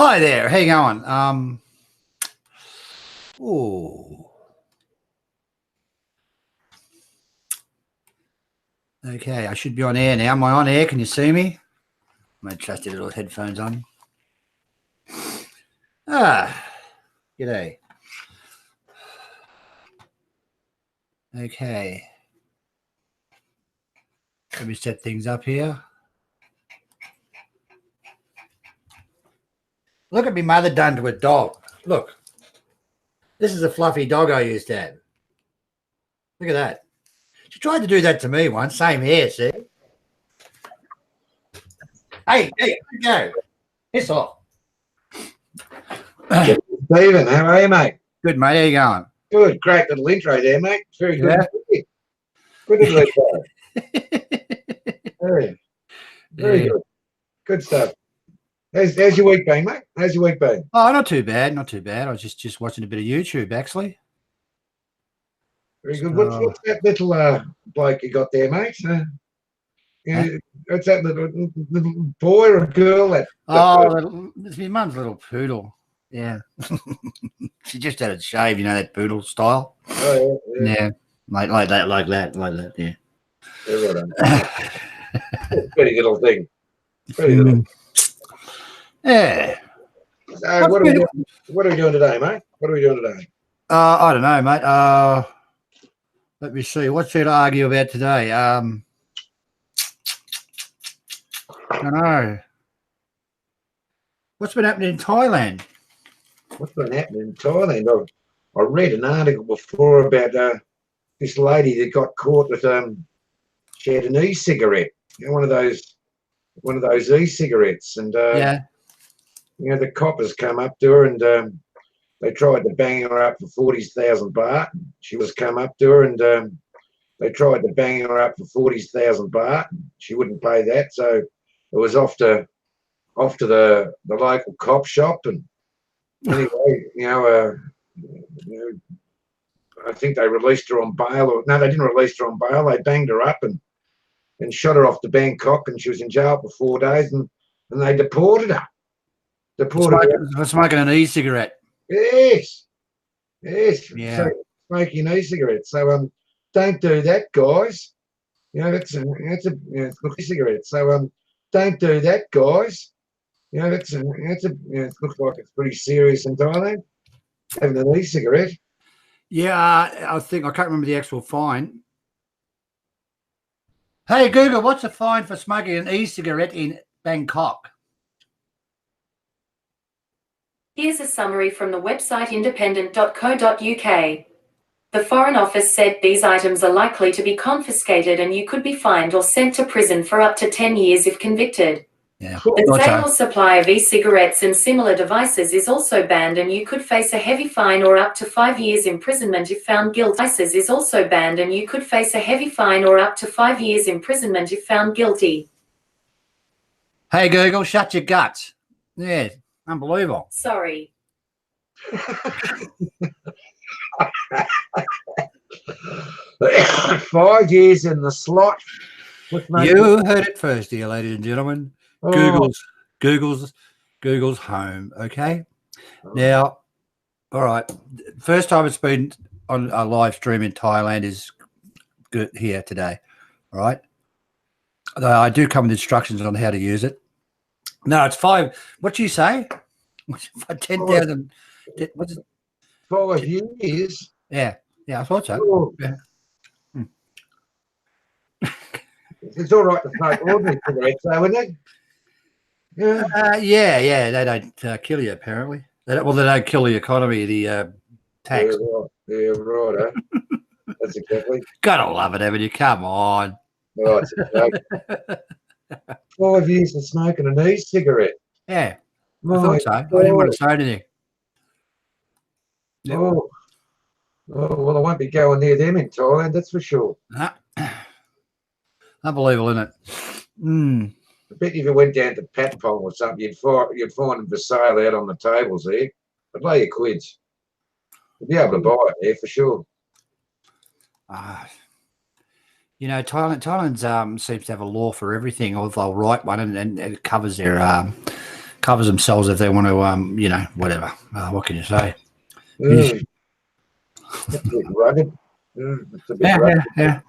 Hi there. How you going? Okay, I should be on air now. Am I on air? Can you see me? My trusty little headphones on. G'day. Okay. Let me set things up here. Look at me mother done to a dog. Look. This is a fluffy dog I used to have. Look at that. She tried to do that to me once. Same hair, see? Hey, go. Piss off. Steven, how are you, mate? Good, mate. How you going? Good. Great little intro there, mate. Very good. Yeah. Good little intro. Very good. Good stuff. How's your week been, mate? How's your week been? Oh, not too bad. Not too bad. I was just watching a bit of YouTube, actually. Very good. What's that little bloke you got there, mate? What's that little boy or girl? It's my mum's little poodle. Yeah. She just had it shaved, you know, that poodle style. Oh, yeah. Like that, yeah. Pretty little thing. Pretty little. Yeah. So what are we doing today, mate? What are we doing today? I don't know, mate. Let me see. What's there to argue about today? I don't know. What's been happening in Thailand? What's been happening in Thailand? I read an article before about this lady that got caught with she had an e-cigarette, you know, one of those e-cigarettes, and you know, the coppers come up to her and they tried to bang her up for 40,000 baht. She was come up to her and they tried to bang her up for 40,000 baht. She wouldn't pay that, so it was off to the local cop shop. And anyway, you know, I think they released her on bail. Or no, they didn't release her on bail. They banged her up and shot her off to Bangkok, and she was in jail for 4 days, and they deported her. For smoking an e-cigarette. Yes. Yeah. So, smoking an e-cigarette. So don't do that, guys. You know, it's a e-cigarette. So don't do that, guys. You know, it looks like it's pretty serious in Thailand, having an e-cigarette. Yeah, I think I can't remember the actual fine. Hey Google, what's the fine for smoking an e-cigarette in Bangkok? Here's a summary from the website independent.co.uk. The Foreign Office said these items are likely to be confiscated and you could be fined or sent to prison for up to 10 years if convicted. Yeah. The sale or supply of e-cigarettes and similar devices is also banned, and you could face a heavy fine or up to 5 years imprisonment if found guilty. Devices is also banned, and you could face a heavy fine or up to 5 years imprisonment if found guilty. Hey Google, shut your guts. Yeah, unbelievable. Sorry. 5 years in the slot. You heard it first here, ladies and gentlemen. Google's home. Okay. Now, all right. First time it's been on a live stream in Thailand is good here today. All right. Though I do come with instructions on how to use it. No, it's 5. What do you say? 10,000. What's it? 5 years. Yeah, I thought so. Yeah. It's all right to smoke ordinary cigarettes, though, isn't it? Yeah. They don't kill you, apparently. They don't kill the economy, the tax. Yeah, right. That's exactly. Gotta love it, haven't you? Come on. Oh, it's a joke. 5 years of smoking an e-cigarette. Yeah, I thought so. I didn't want to say anything. Yep. Oh, well, I won't be going near them in Thailand, that's for sure. Unbelievable, isn't it? I bet if you went down to Patpong or something, you'd find them for sale out on the tables there. I'd lay your quids. You'd be able to buy it there for sure. You know, Thailand seems to have a law for everything, or they'll write one and it covers their covers themselves if they want to, you know, whatever. What can you say? That's a bit rugged. That's a bit rugged. Yeah.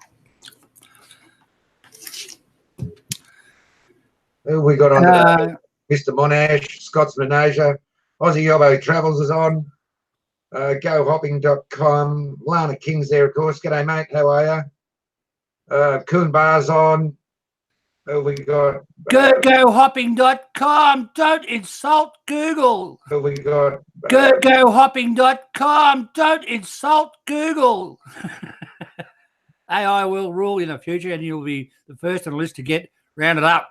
Who we got on today? Mr. Monash, Scotsman Asia, Aussie Yobbo Travels is on. GoHopping.com. Lana King's there, of course. G'day, mate. How are you? Coon Bar's on. Who we got? GoHopping.com. Don't insult Google. Who we got? GoHopping.com. Don't insult Google. AI will rule in the future, and you'll be the first on the list to get rounded up.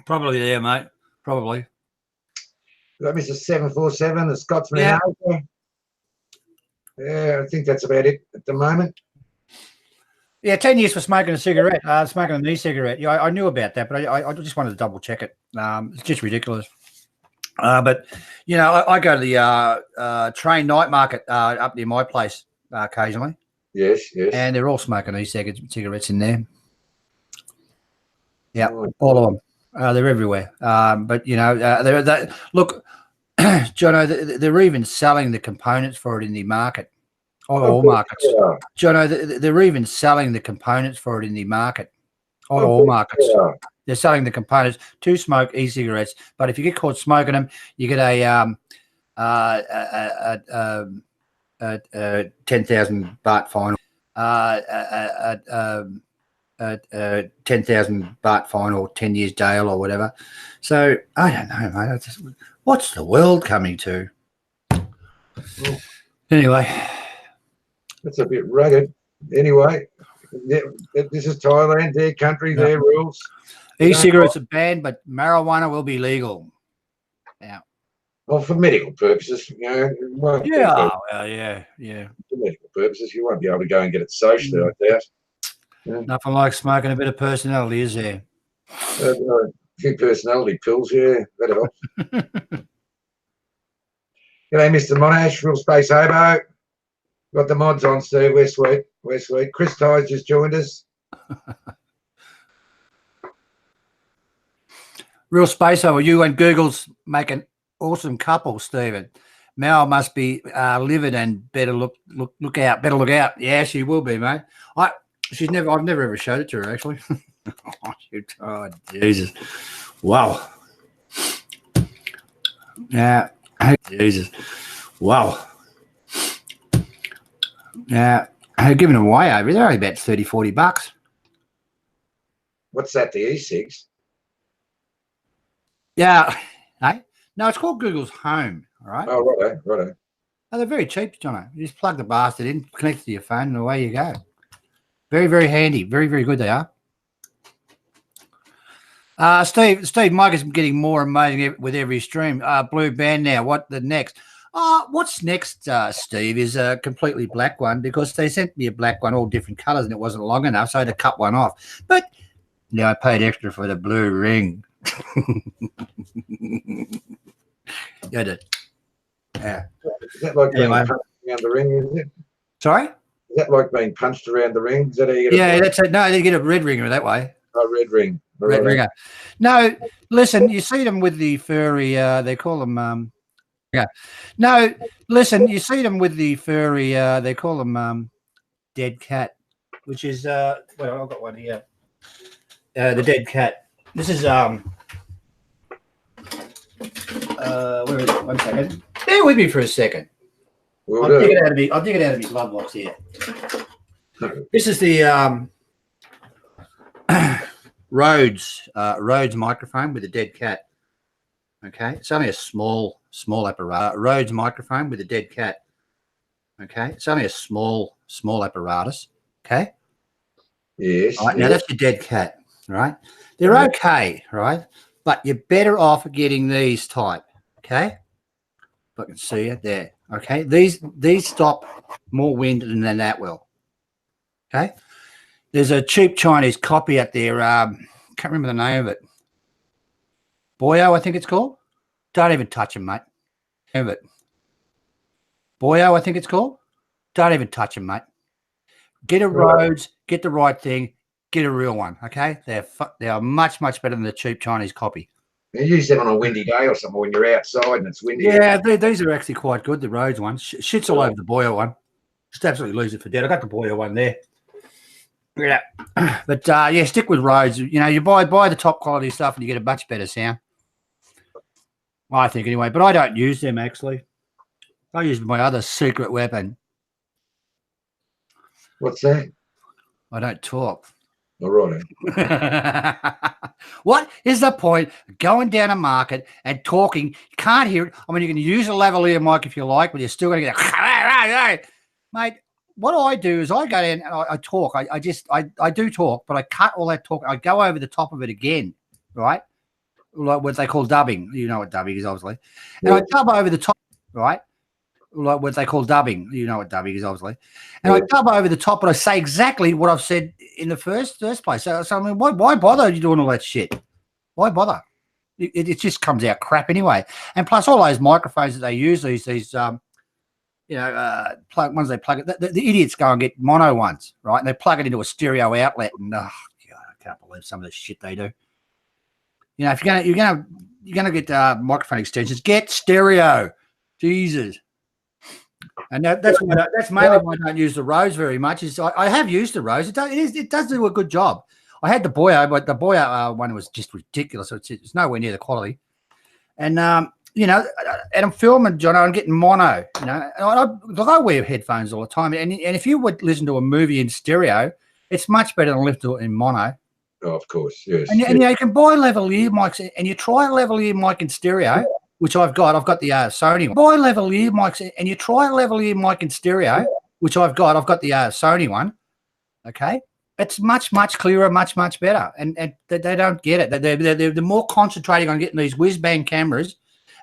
Probably there, mate. Probably. We got Mr. 747, the Scotsman. Yeah, I think that's about it at the moment. Yeah, 10 years for smoking a cigarette, smoking an e-cigarette. Yeah, I knew about that, but I just wanted to double check it. It's just ridiculous. But, you know, I go to the train night market up near my place occasionally. Yes. And they're all smoking e-cigarettes in there. Yeah, all of them. They're everywhere. But, you know, look, Jono, they're even selling the components for it in the market. All markets. Yeah. Jono, they're even selling the components for it in the market. All markets. Yeah. They're selling the components to smoke e-cigarettes. But if you get caught smoking them, you get a 10,000 baht fine. 10,000 baht fine or 10 years jail or whatever. So I don't know, mate. What's the world coming to? Anyway, that's a bit rugged. Anyway, this is Thailand, their country, their rules. E-cigarettes are banned, but marijuana will be legal. Yeah. Well, for medical purposes, you know. Yeah. For medical purposes, you won't be able to go and get it socially like that. Yeah. Nothing like smoking a bit of personality, is there? A few personality pills, yeah, that helps. G'day, Mr. Monash, Real Space Hobo. Got the mods on, Steve. We're sweet. Chris Ty's just joined us. Real Space Hobo, you and Google's make an awesome couple, Stephen. Mel must be livid and better look out. Better look out. Yeah, she will be, mate. I've never ever showed it to her, actually. Oh, Jesus. Wow. Yeah. Jesus. Wow. Yeah. They're giving them away over. They're only about 30, 40 bucks. What's that, the e-cigs? Yeah. Hey? No, it's called Google's Home. All right. Oh, righto. Oh, they're very cheap, Johnny. You just plug the bastard in, connect it to your phone, and away you go. Very, very handy. Very, very good they are. Steve, Mike is getting more amazing with every stream. Blue band now. What the next? What's next, Steve, is a completely black one because they sent me a black one, all different colours, and it wasn't long enough, so I had to cut one off. But now I paid extra for the blue ring. Yeah, Is that like being punched around the ring, is it? Sorry? Is that like being punched around the ring? Is that how you get that's it. No, they get a red ringer that way. Oh, red ring. Red ringer. No, listen, you see them with the furry, they call them, No, listen, you see them with the furry, they call them dead cat, which is, well, I've got one here. The dead cat. This is, where is it? 1 second. Bear with me for a second. I'll dig it out of my glove box here. This is the Rhodes microphone with a dead cat. Okay, it's only a small apparatus. Rhodes microphone with a dead cat. Okay, it's only a small apparatus. Okay. Yes. All right, now that's your dead cat. Right, they're okay, right, but you're better off getting these type. Okay, if I can see it there. Okay, these stop more wind than that will. Okay. There's a cheap Chinese copy out there. Can't remember the name of it. Boyo, I think it's called. Don't even touch him, mate. Of it. Boyo, I think it's called. Don't even touch him, mate. Get a Rhodes, get the right thing, get a real one. Okay, they are much better than the cheap Chinese copy. You use them on a windy day or something when you're outside and it's windy. Yeah, these are actually quite good, the Rhodes ones. Shit's all over the Boyer one. Just absolutely lose it for dead. I got the Boyer one there. Yeah. But, yeah, stick with Rhodes. You know, you buy the top quality stuff and you get a much better sound. I think anyway. But I don't use them, actually. I use my other secret weapon. What's that? I don't talk. All right. What is the point of going down a market and talking? You can't hear it. I mean, you can use a lavalier mic if you like, but you're still going to get mate. What I do is I go down and I talk. I do talk, but I cut all that talk. I go over the top of it again, right? Like what they call dubbing. You know what dubbing is, obviously. And I dub over the top, right? Like what they call dubbing. You know what dubbing is, obviously. And I dub over the top, but I say exactly what I've said in the first place. So I mean, why bother you doing all that shit? Why bother? It just comes out crap anyway. And plus, all those microphones that they use, these you know, ones they plug it. The idiots go and get mono ones, right? And they plug it into a stereo outlet, and oh God, I can't believe some of the shit they do. You know, if you're gonna get microphone extensions, get stereo. Jesus. And that's mainly why I don't use the Rose very much. Is I have used the Rose. It does do a good job. I had the Boyer, but the Boyer one was just ridiculous. It's nowhere near the quality. And you know, and I'm filming, John. I'm getting mono. You know, and I wear headphones all the time. And if you would listen to a movie in stereo, it's much better than listen to it in mono. Oh, of course, yes. And you know, you can buy lavalier mics, and you try a lavalier mic in stereo. Which I've got. I've got the Sony one. Buy lavalier mics, and you try a lavalier mic in stereo, which I've got. I've got the Sony one. Okay, it's much clearer, much better, and they don't get it. They're more concentrating on getting these whiz bang cameras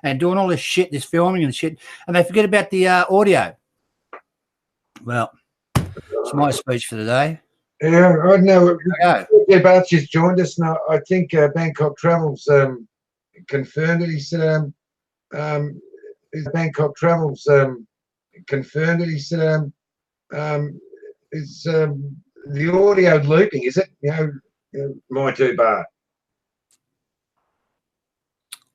and doing all this shit, this filming and shit, and they forget about the audio. Well, it's my speech for the day. Yeah, I know. Archie's joined us now. I think Bangkok Travels confirmed it. He said. Bangkok Travels confirmed it. He said, "Is the audio looping? Is it? You know, my two bar."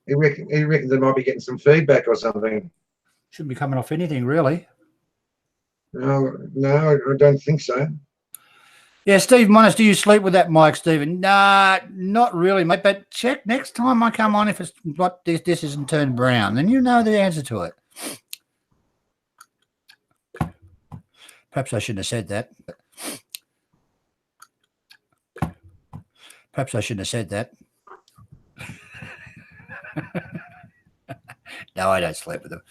He reckons they might be getting some feedback or something. Shouldn't be coming off anything, really. No, I don't think so. Yeah, Steve Monis, do you sleep with that mic, Stephen? Nah, not really, mate. But check next time I come on if it's what this isn't turned brown, then you know the answer to it. Perhaps I shouldn't have said that. Perhaps I shouldn't have said that. No, I don't sleep with them.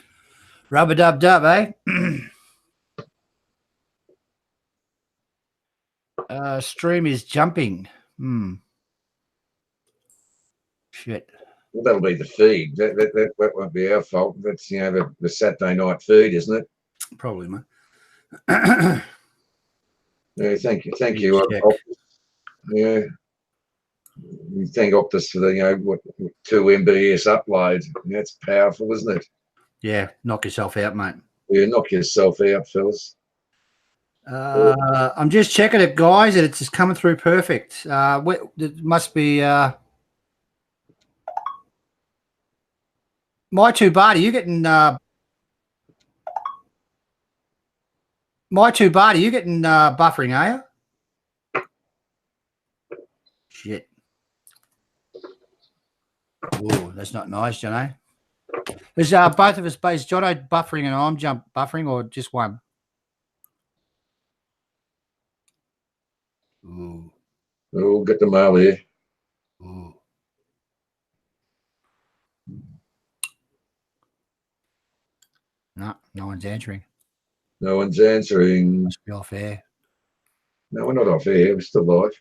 Rub-a-dub-dub, eh? Stream is jumping. Shit. Well, that'll be the feed. That won't be our fault. That's, you know, the Saturday night feed, isn't it? Probably, mate. Yeah, thank you. Yeah. We thank Optus for the, you know, 2 MBS uploads. That's powerful, isn't it? Yeah, knock yourself out, mate. Yeah, knock yourself out, fellas. I'm just checking it, guys, and it's just coming through perfect. It must be my two Barty. You getting buffering, are you? Shit. Oh, that's not nice, Jonny. Is both of us based Jono buffering and I'm buffering, or just one? Ooh. Oh, get the mail here. Ooh. No one's answering. No one's answering. Must be off air. No, we're not off air. We're still live.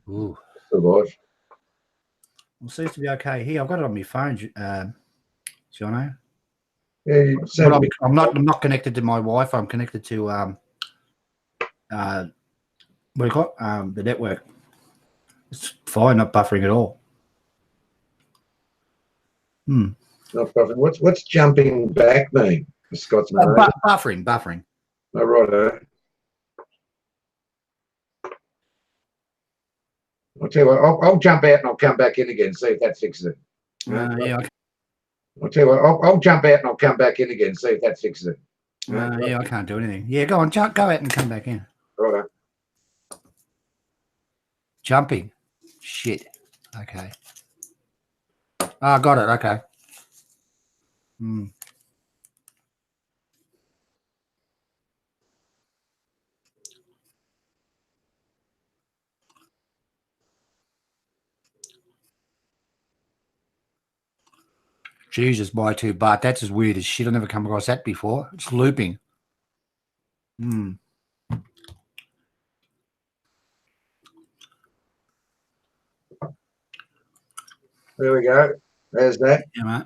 Ooh. Still live. Well, seems to be okay here. I've got it on my phone, Jono. Yeah, but I'm not connected to my Wi-Fi. I'm connected to what do you call it? The network. It's fine, not buffering at all. Not buffering. What's jumping back mean? Scott's buffering. Oh, right. tell you what, I'll jump out and I'll come back in again, see if that fixes it. Yeah, okay. I'll tell you what, I'll jump out and I'll come back in again, see if that fixes it. Yeah, I can't do anything. Yeah, go on, go out and come back in. Right. Jumping. Shit. Okay. Ah, got it. Okay. Jesus, by 2 baht. That's as weird as shit. I've never come across that before. It's looping. There we go. There's that. Yeah, mate.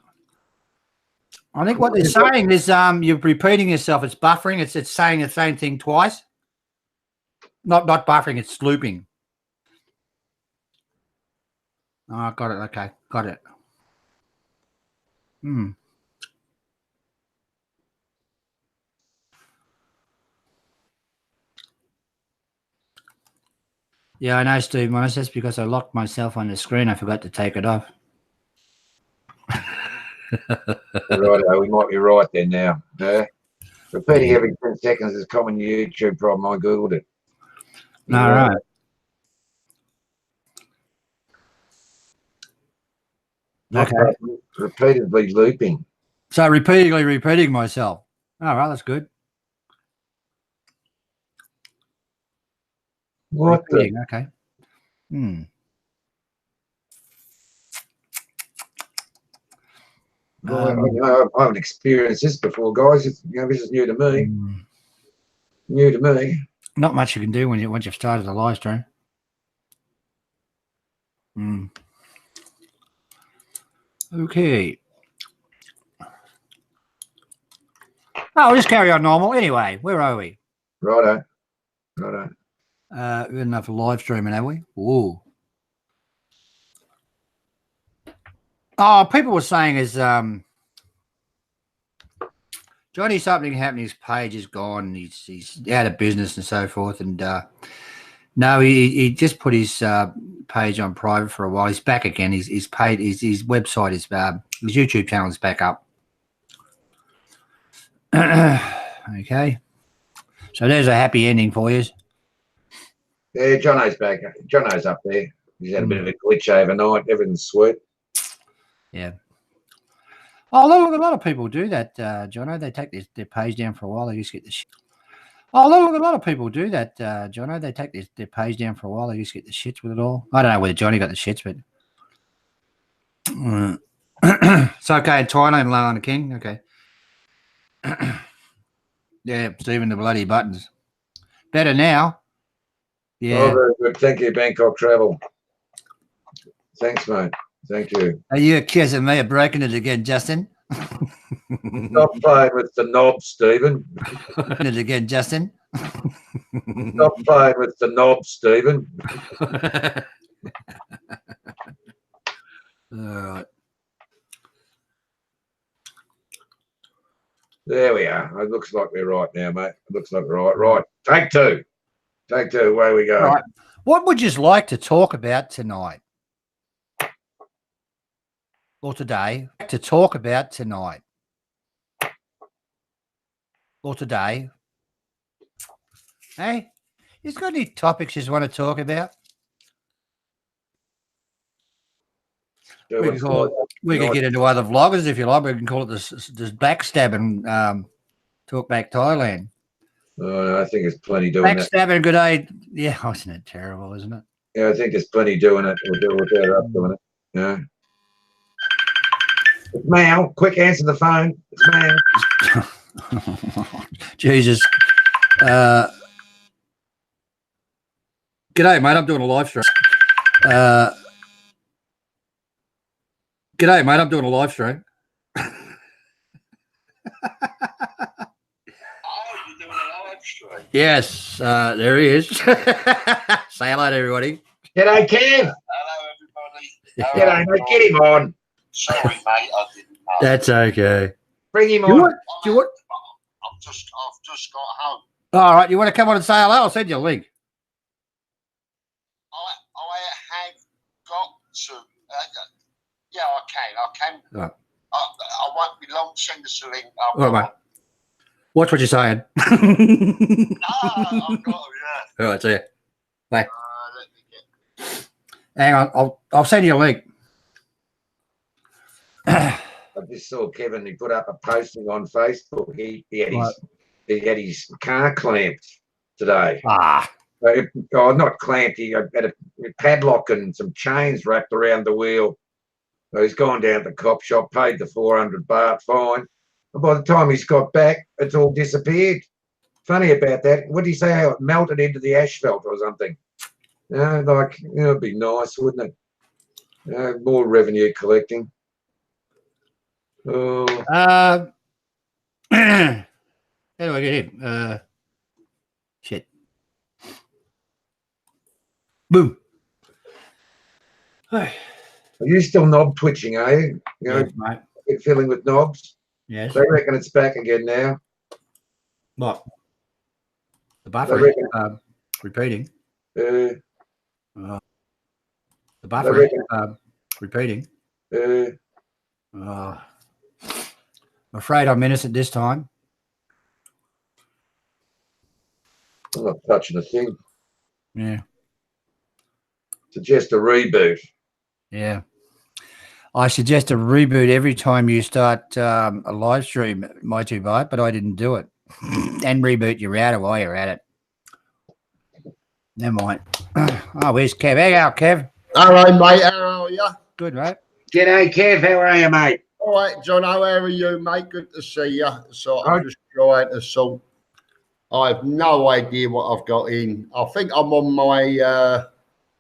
I think what they're saying is you're repeating yourself. It's buffering. It's saying the same thing twice. Not buffering. It's looping. Oh, got it. Okay, got it. Yeah, I know, Steve. That's because I locked myself on the screen. I forgot to take it off. Right, we might be right then now. Repeating every 10 seconds is a common YouTube problem. I Googled it. All right. Okay. Repeatedly looping. So repeatedly repeating myself. All right, that's good. What the? Okay. I haven't experienced this before, guys. This is new to me. New to me. Not much you can do once you've started the live stream. Okay. Oh, we'll just carry on normal. Anyway, where are we? Righto. We've enough live streaming, have we? Ooh. Oh, people were saying is Johnny, something happened. His page is gone. He's out of business and so forth. And no, he just put his page on private for a while. He's back again. He's paid. His website is his YouTube channel is back up. Okay, so there's a happy ending for you. Yeah, Jono's back. Jono's up there. He's had a bit of a glitch overnight. Everything's sweet. Yeah. Oh, look, a lot of people do that, Jono. They take their page down for a while. They just get the shit. Oh, look, a lot of people do that, Jono. They take their page down for a while. They just get the shits with it all. I don't know whether Johnny got the shits, but it's okay in Thailand, Lana King. Okay. Yeah, Stephen, the bloody buttons. Better now. Yeah. Oh, very good. Thank you, Bangkok Travel. Thanks, mate. Thank you. Are you accusing me of breaking it again, Justin? Stop playing with the knob, Stephen. It again, Justin. Stop playing with the knob, Stephen. All right. There we are. It looks like we're right now, mate. It looks like we're right. Right. Take two. Take two. Away we go. Right. What would you like to talk about tonight? Or today? To talk about tonight? Or today? Hey? You got any topics you want to talk about? We can get into other vloggers if you like. We can call it this backstabbing Talkback Thailand. Oh, I think there's plenty doing that. Backstabbing, good day. Yeah, isn't it terrible, isn't it? Yeah, I think there's plenty doing it. We'll do it without us doing it. Yeah. It's Mal. Quick, answer the phone. It's Mal. Jesus. G'day, mate. I'm doing a live stream. G'day, mate. I'm doing a live stream. Oh, you're doing a live stream? Yes, there he is. Say hello to everybody. G'day, Kev. Hello, everybody. G'day, mate. Get him on. Sorry, mate. I didn't know. That's okay. Bring him on. Do you want? I've just got home. All right. You want to come on and say hello? I'll send you a link. I have Yeah, I can. Right. I won't be long. Send us a link. All right, mate. Watch what you're saying. I've got to, yeah. All right, see ya. Bye. Let me get... Hang on, I'll send you a link. I just saw Kevin. He put up a posting on Facebook. He had his car clamped today. Not clamped. He had a padlock and some chains wrapped around the wheel. So he's gone down to the cop shop, paid the 400 baht fine. And by the time he's got back, it's all disappeared. Funny about that. What did he say? How it melted into the asphalt or something? It'd be nice, wouldn't it? More revenue collecting. Oh. How do I get in? Shit. Boom. Are you still knob twitching, are you? Yes, mate. You're feeling with knobs? Yes. They reckon it's back again now. What? The buffer is repeating. The buffer is repeating. I'm afraid I'm innocent this time. I'm not touching a thing. Yeah. Suggest a reboot. Yeah. I suggest a reboot every time you start a live stream, Mighty Bite, but I didn't do it. And reboot your router while you're at it. Never mind. Oh, where's Kev? Hey, how Kev? Hello, mate. How are you? Good, mate. G'day, Kev. How are you, mate? All right, John. How are you, mate? Good to see you. So I'm just trying to sort. I have no idea what I've got in. I think I'm on my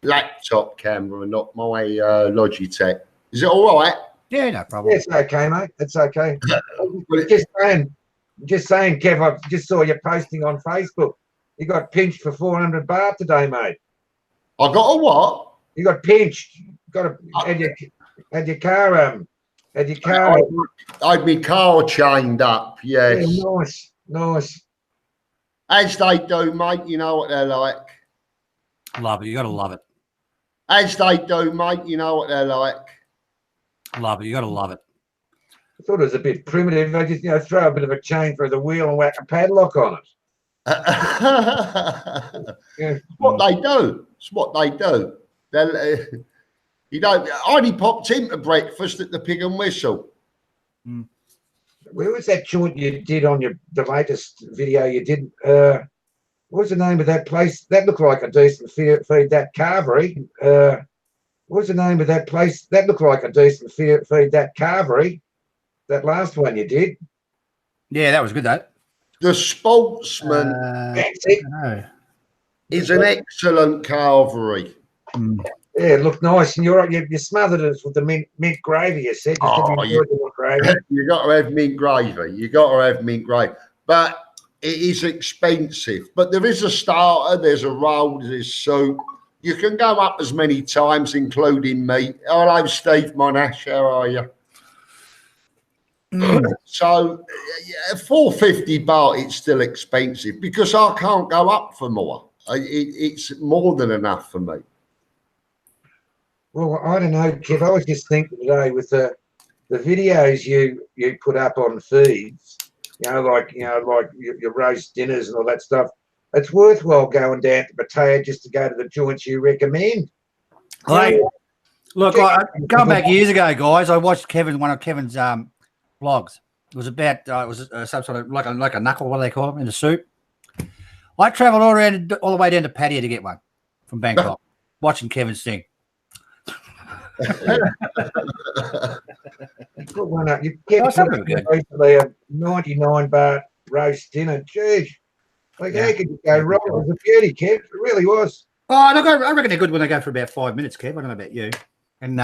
laptop camera, not my Logitech. Is it all right? Yeah, no problem. It's okay, mate. It's okay. just saying, Kev, I just saw you posting on Facebook. You got pinched for 400 baht today, mate. I got a what? You got pinched. Had your car I had my car chained up, yes. Yeah, nice. As they do, mate, you know what they're like. Love it. You got to love it. As they do, mate, you know what they're like. Love it. You got to love it. I thought it was a bit primitive. I just, throw a bit of a chain through the wheel and whack a padlock on it. Yeah. What they do. It's what they do. I only popped into breakfast at the Pig and Whistle. Mm. Where was that joint you did on the latest video you did? What was the name of that place? That looked like a decent feed, that carvery. What was the name of that place? That looked like a decent feed, that carvery. That last one you did. Yeah, that was good, that. The Sportsman is an excellent carvery. Mm. Yeah, it looked nice. And you smothered it with the mint gravy, you said. You got to have mint gravy. You got to have mint gravy. But it is expensive. But there is a starter, there's a roll, there's soup. You can go up as many times, including meat. Hello, Steve Monash. How are you? So, 450 baht, it's still expensive because I can't go up for more. It's more than enough for me. Well, I don't know, Kev. I was just thinking today with the videos you put up on feeds, like your roast dinners and all that stuff. It's worthwhile going down to Pattaya just to go to the joints you recommend. Hey, look, going back years ago, guys, I watched one of Kevin's vlogs. It was about some sort of like a knuckle, what do they call them, in the soup. I travelled all the way down to Pattaya to get one from Bangkok, watching Kevin sing. Put one up. You get recently a 99 baht roast dinner. Jeez, how could you go wrong? It was a beauty, Kev. It really was. Oh, look, I reckon they're good when they go for about 5 minutes, Kev. I don't know about you. And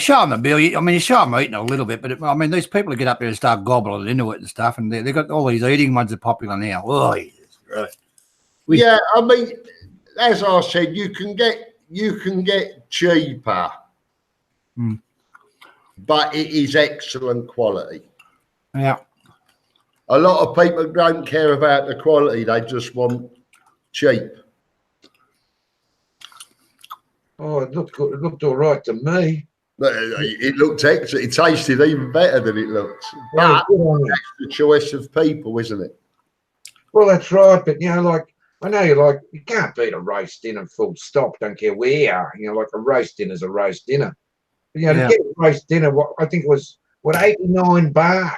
show them the bill. You show them eating a little bit, but these people who get up there and start gobbling into it and stuff, and they've got all these eating ones that are popular now. Oh, Jesus Christ. Yeah, as I said, you can get cheaper, but it is excellent quality. Yeah. A lot of people don't care about the quality; they just want cheap. Oh, it looked all right to me. But it looked excellent. It tasted even better than it looked. Yeah, But that's the choice of people, isn't it? well, that's right. But, like, I know you can't beat a roast dinner full stop. Don't care where you are. Like a roast dinner's a roast dinner. But, to get a roast dinner, I think it was, 89 baht.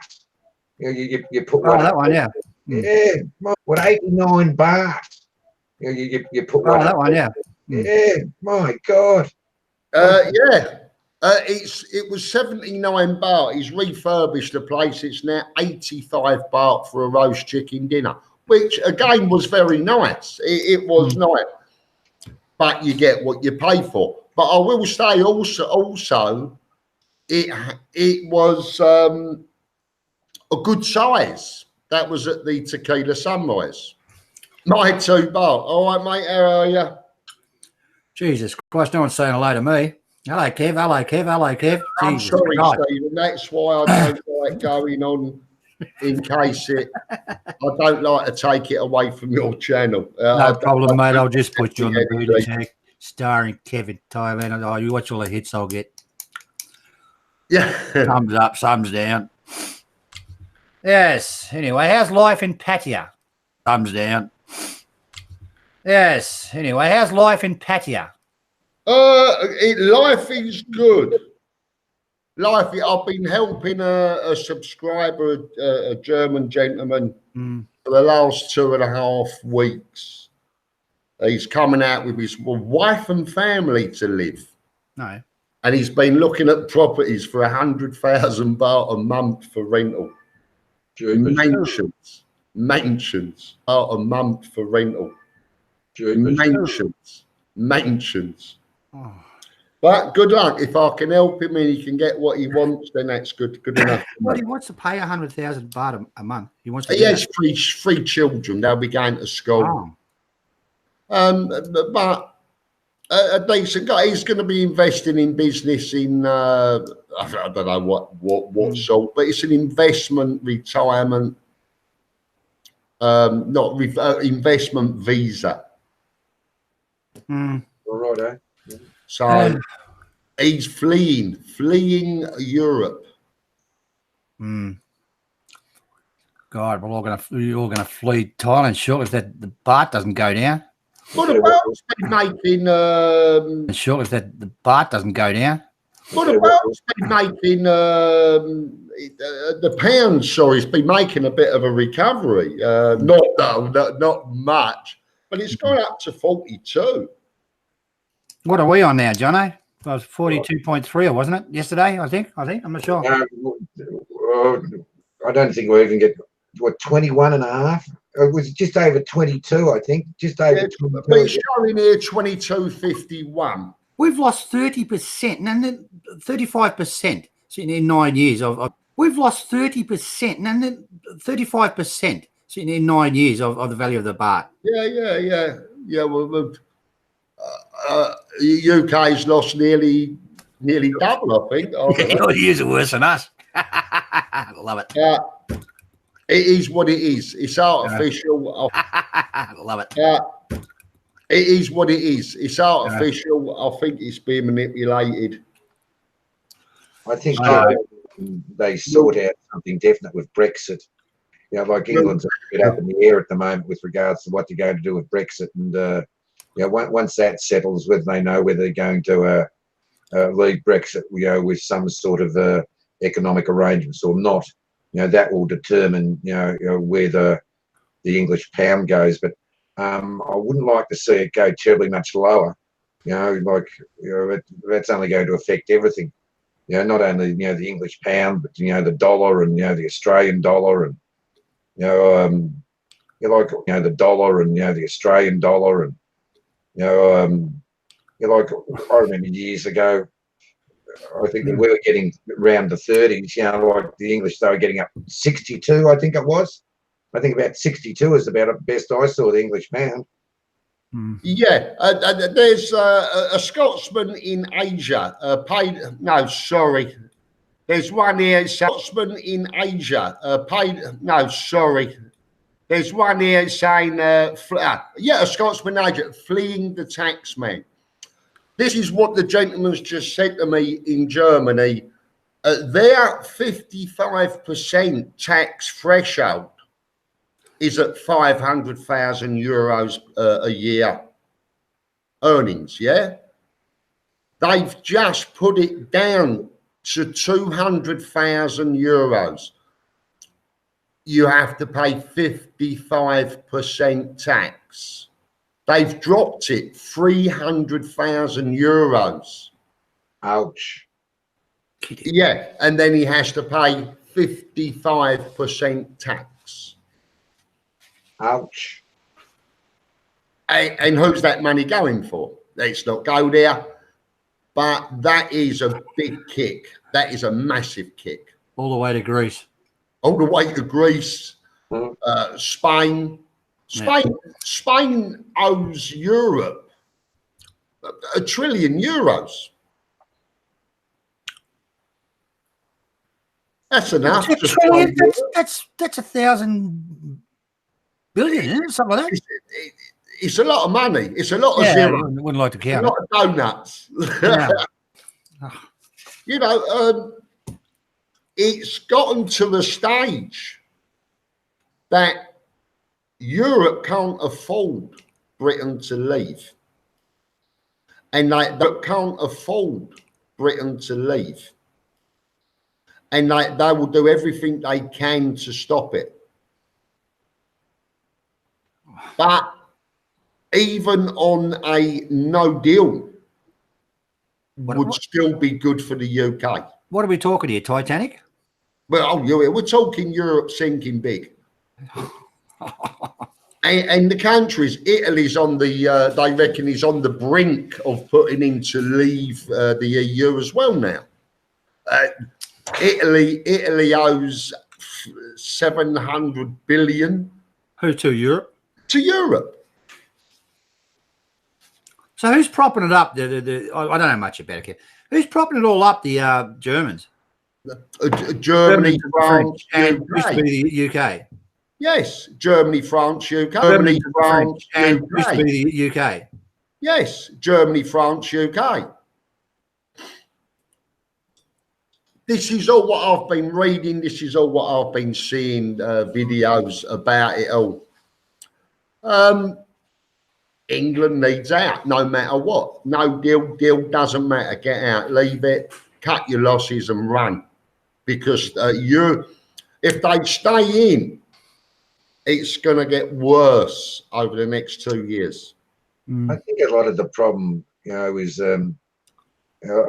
You put that one, yeah. Yeah, 89 baht. You put that one, yeah. Yeah, my God. Yeah. It was 79 baht. He's refurbished the place. It's now 85 baht for a roast chicken dinner, which again was very nice. It was nice, but you get what you pay for. But I will say also, it was a good size. That was at the Tequila Sunrise. My 2 baht. All right, mate. How are you? Jesus Christ, no one's saying hello to me. Hello, Kev. Hello, Kev. Hello, Kev. I'm Jesus sorry, Christ. Stephen. That's why I don't like going on in case I don't like to take it away from your channel. No problem, mate. I'll just put you on the booty check. Starring Kev-in-Thailand. Oh, you watch all the hits I'll get. Yeah. Thumbs up, thumbs down. Yes. Anyway, how's life in Pattaya? Thumbs down. Yes. Anyway, how's life in Pattaya? Life is good. I've been helping a subscriber, a German gentleman, for the last 2.5 weeks. He's coming out with his wife and family to live. No. And he's been looking at properties for 100,000 baht a month for rental. Mansions a month for rental. Mansions. Oh. But good luck. If I can help him and he can get what he wants, then that's good enough. What, he wants to pay 100,000 baht a month. He wants to. Yes, free children. They'll be going to school. Oh. But a decent guy. He's going to be investing in business in I don't know what sort, but it's an investment retirement, investment visa. All right, eh? So he's fleeing Europe. God, we're all gonna flee Thailand shortly if the baht doesn't go down. What about been making? Shortly if the baht doesn't go down. What about been making? The pound, sorry, it's been making a bit of a recovery. Not much, but it's gone up to 42. What are we on now, Jonny? It was 42.3, wasn't it? Yesterday, I think. I'm not sure. I don't think we'll even get 21 and a half. It was just over 22, I think. Just over 22. But it's showing here 22.51. We've lost 30% and then 35% in 9 years. We've lost 30% and then 35% in 9 years of the value of the baht. Yeah. Well, UK's lost nearly double, I think. Your years are worse than us. Love it. It is what it is. It's artificial. Love it. It is what it is. It's artificial. I think it's being manipulated. I think they sort out something definite with Brexit. Like England's a bit up in the air at the moment with regards to what they're going to do with Brexit. And, once that settles, whether they know whether they're going to leave Brexit, with some sort of economic arrangements or not, that will determine, where the English pound goes. But I wouldn't like to see it go terribly much lower. That's only going to affect everything. Not only the English pound, but the dollar and the Australian dollar, and the dollar and the Australian dollar, and like I remember years ago, I think we were getting around the 30s. Like the English, they were getting up 62. I think it was. I think about 62 is about the best I saw the English pound. Yeah, there's a Scotsman in Asia paid. No, sorry. There's one here. Scotsman in Asia paid. No, sorry. There's one here saying, a Scotsman in Asia fleeing the taxman. This is what the gentleman's just said to me in Germany. Their 55% tax threshold is at 500,000 euros a year earnings, yeah? They've just put it down to 200,000 euros. You have to pay 55% tax. They've dropped it 300,000 euros. Ouch. Yeah, and then he has to pay 55% tax. Ouch. And who's that money going for? Let's not go there. But that is a big kick. That is a massive kick. All the way to Greece. All the way to Greece, Spain. Spain owes Europe €1 trillion. That's enough. That's 1,000 billion, isn't it? Something like that. It's a lot of money. It's a lot of zero. I wouldn't like to count. A lot of donuts. Yeah. You know, it's gotten to the stage that Europe can't afford Britain to leave. And they can't afford Britain to leave. And they will do everything they can to stop it. But even on a no deal would still be good for the UK. What are we talking here, Titanic? Well, we're talking Europe sinking big. and the countries, Italy's on the, they reckon is on the brink of putting in to leave the EU as well now. Italy owes 700 billion. Who to Europe? To Europe. So who's propping it up? I don't know much about it. Who's propping it all up? The Germans. Germany, France, and UK. Used to be the UK. Yes, Germany, France, UK. Germany, France, and used to be the UK. Yes, Germany, France, UK. This is all what I've been reading. This is all what I've been seeing videos about it all. England needs out no matter what. No deal doesn't matter. Get out, leave it, cut your losses and run. Because if they stay in, it's going to get worse over the next 2 years. I think a lot of the problem, is a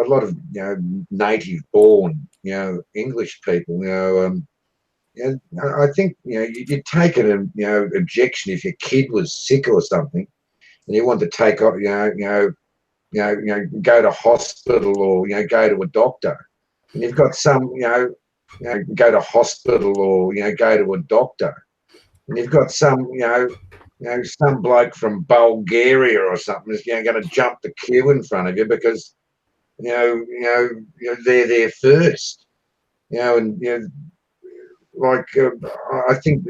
lot of native-born, English people. I think you'd take an objection if your kid was sick or something, and you want to take off, go to hospital or go to a doctor, and you've got some, go to hospital or go to a doctor, and you've got some, some bloke from Bulgaria or something is going to jump the queue in front of you because they're there first, and like I think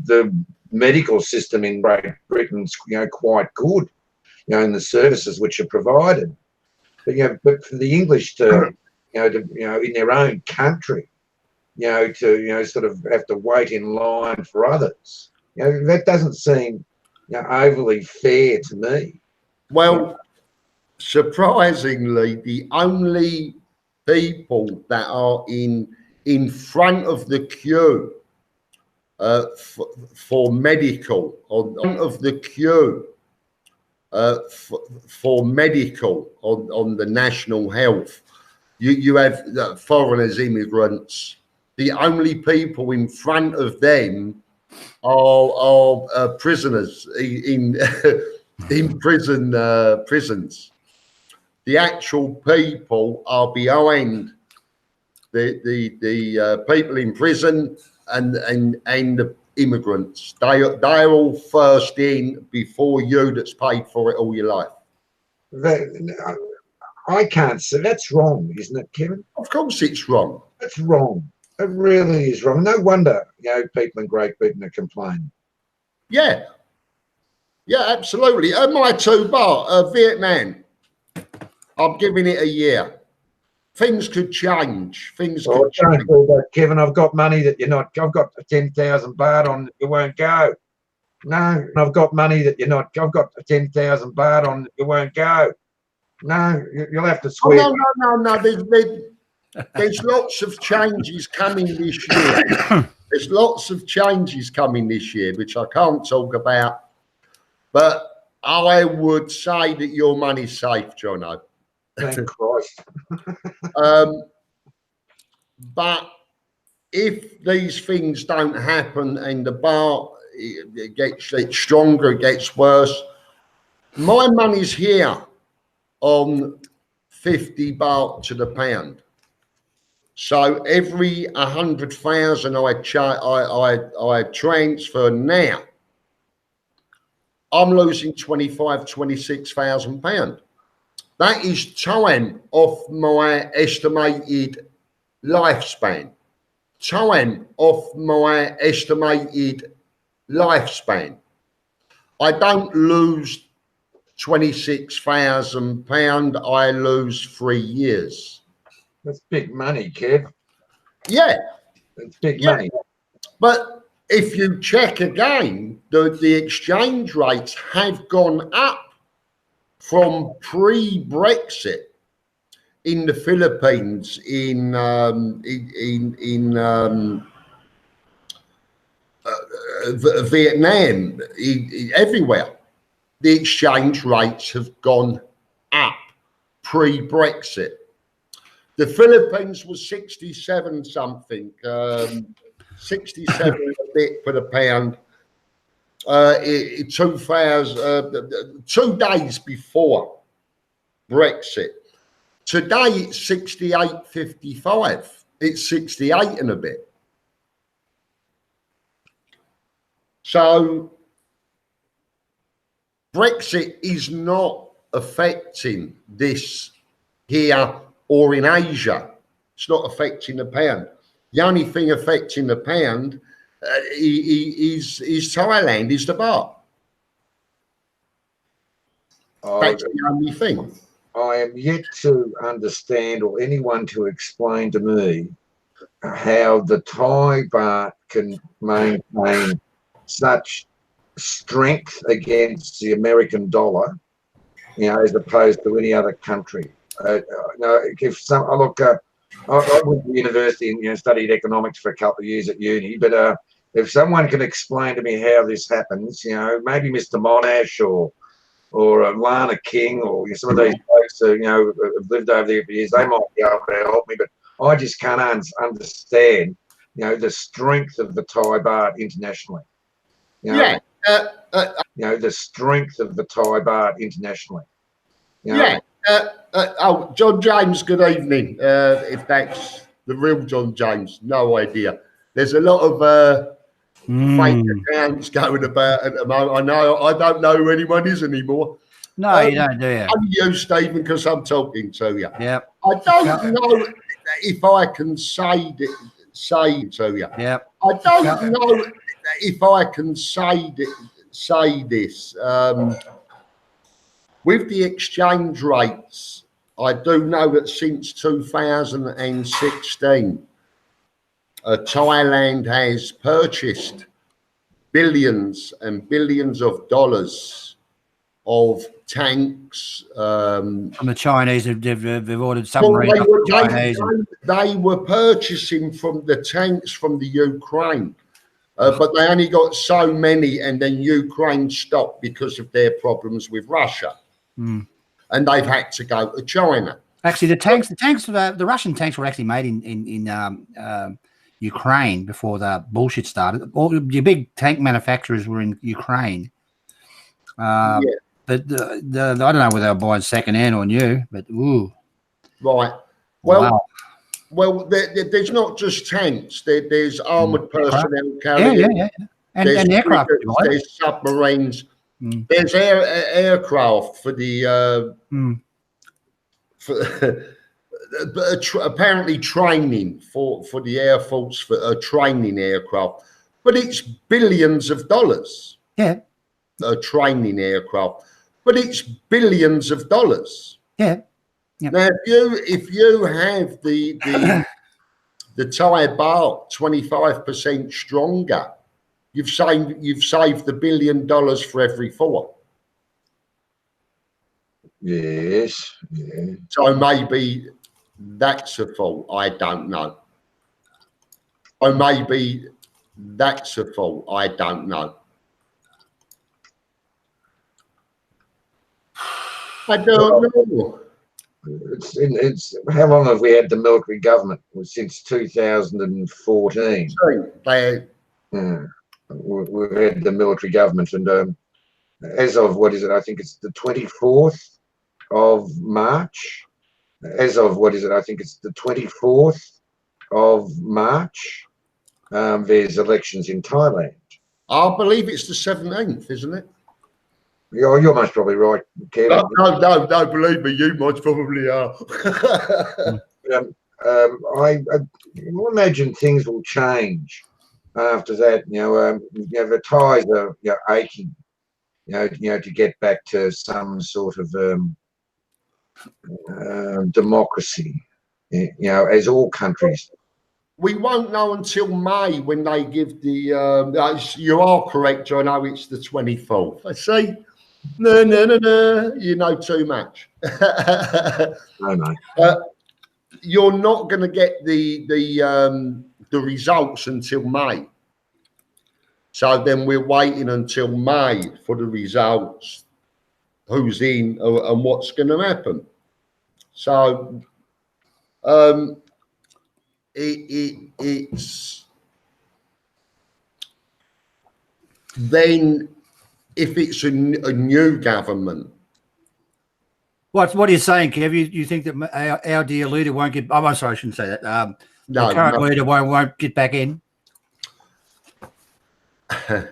the medical system in Great Britain's quite good, in the services which are provided, but for the English to in their own country, to sort of have to wait in line for others, that doesn't seem overly fair to me. Well, surprisingly, the only people that are in front of the queue for medical, on the national health, you have foreigners, immigrants. The only people in front of them are prisoners in prisons. The actual people are behind the people in prison and the immigrants. They're all first in before you that's paid for it all your life. I can't say that's wrong, isn't it, Kevin? Of course it's wrong. It's wrong. It really is wrong. No wonder people in Great Britain are complaining. Yeah, absolutely. My two bar, Vietnam. I'm giving it a year. Things could change. Things Oh, could change. don't do that, Kevin. I've got money that you're not. I've got 10,000 baht on that you won't go. No, I've got money that you're not. I've got 10,000 baht on that you won't go. No, you'll have to Oh, swear. no. There's lots of changes coming this year. There's lots of changes coming this year, which I can't talk about. But I would say that your money's safe, Jono. Thank Christ. But if these things don't happen and the bar it gets stronger, it gets worse, my money's here on 50 baht to the pound. So every 100,000 I transfer now, I'm losing 26,000 pounds. That is time off my estimated lifespan. Time off my estimated lifespan. I don't lose 26,000 pounds. I lose 3 years. That's big money, Kev. Yeah, It's big money. but if you check again, the exchange rates have gone up from pre-Brexit in the Philippines, in Vietnam, everywhere. The exchange rates have gone up pre-Brexit. The Philippines was 67 something, 67 a bit for the pound. 2 days before Brexit. Today it's 68.55. It's 68 and a bit. So Brexit is not affecting this here or in Asia. It's not affecting the pound. The only thing affecting the pound is Thailand, is the baht. That's the only thing. I am yet to understand, or anyone to explain to me, how the Thai baht can maintain such strength against the American dollar, as opposed to any other country. If some, I went to university and studied economics for a couple of years at uni, but if someone can explain to me how this happens, maybe Mr. Monash or Lana King or some of these folks who have lived over there for years, they might be able to help me. But I just can't understand, the strength of the Thai baht internationally. The strength of the Thai baht internationally. John James, good evening. If that's the real John James, no idea. There's a lot of fake accounts going about at the moment. I don't know who anyone is anymore. No, you don't, do you? Only you, Stephen, because I'm talking to you. Yeah. I don't know if I can say to you. Yeah. I don't know if I can say this. With the exchange rates, I do know that since 2016, Thailand has purchased billions and billions of dollars of tanks. From the Chinese, they've ordered submarines. They were purchasing from the tanks from the Ukraine. But they only got so many, and then Ukraine stopped because of their problems with Russia. And they've had to go to China. Actually, the Russian tanks were actually made in Ukraine before the bullshit started. All your big tank manufacturers were in Ukraine. But I don't know whether they were buying second hand or new, but ooh. Right. Well, there's not just tanks. There's armored personnel carriers. Yeah. And aircraft. There's submarines. There's aircraft for the apparently training for the Air Force for training aircraft, but it's billions of dollars. Yeah, training aircraft, but it's billions of dollars. Yeah, Yep. Now, if you have the Thai baht 25% stronger, you've saved $1 billion for every 4. Yes. Yeah. So maybe that's a fault. I don't know. Or maybe that's a fault. I don't know. I don't know. It's how long have we had the military government? Well, since 2014. We've had the military government, and as of what is it? I think it's the 24th of March. As of what is it? I think it's the 24th of March. There's elections in Thailand. I believe it's the 17th, isn't it? You're most probably right, Kevin. No, believe me, you most probably are. I imagine things will change after that. The Thais are aching, to get back to some sort of democracy. As all countries. We won't know until May when they give the. You are correct, John. I know it's the 24th. I see. No. You know too much. No. You're not going to get the results until May. So then we're waiting until May for the results. Who's in and what's going to happen? So it's then if it's a new government. What are you saying, Kev? You think that our dear leader won't get? I'm sorry, I shouldn't say that. The current leader won't get back in. I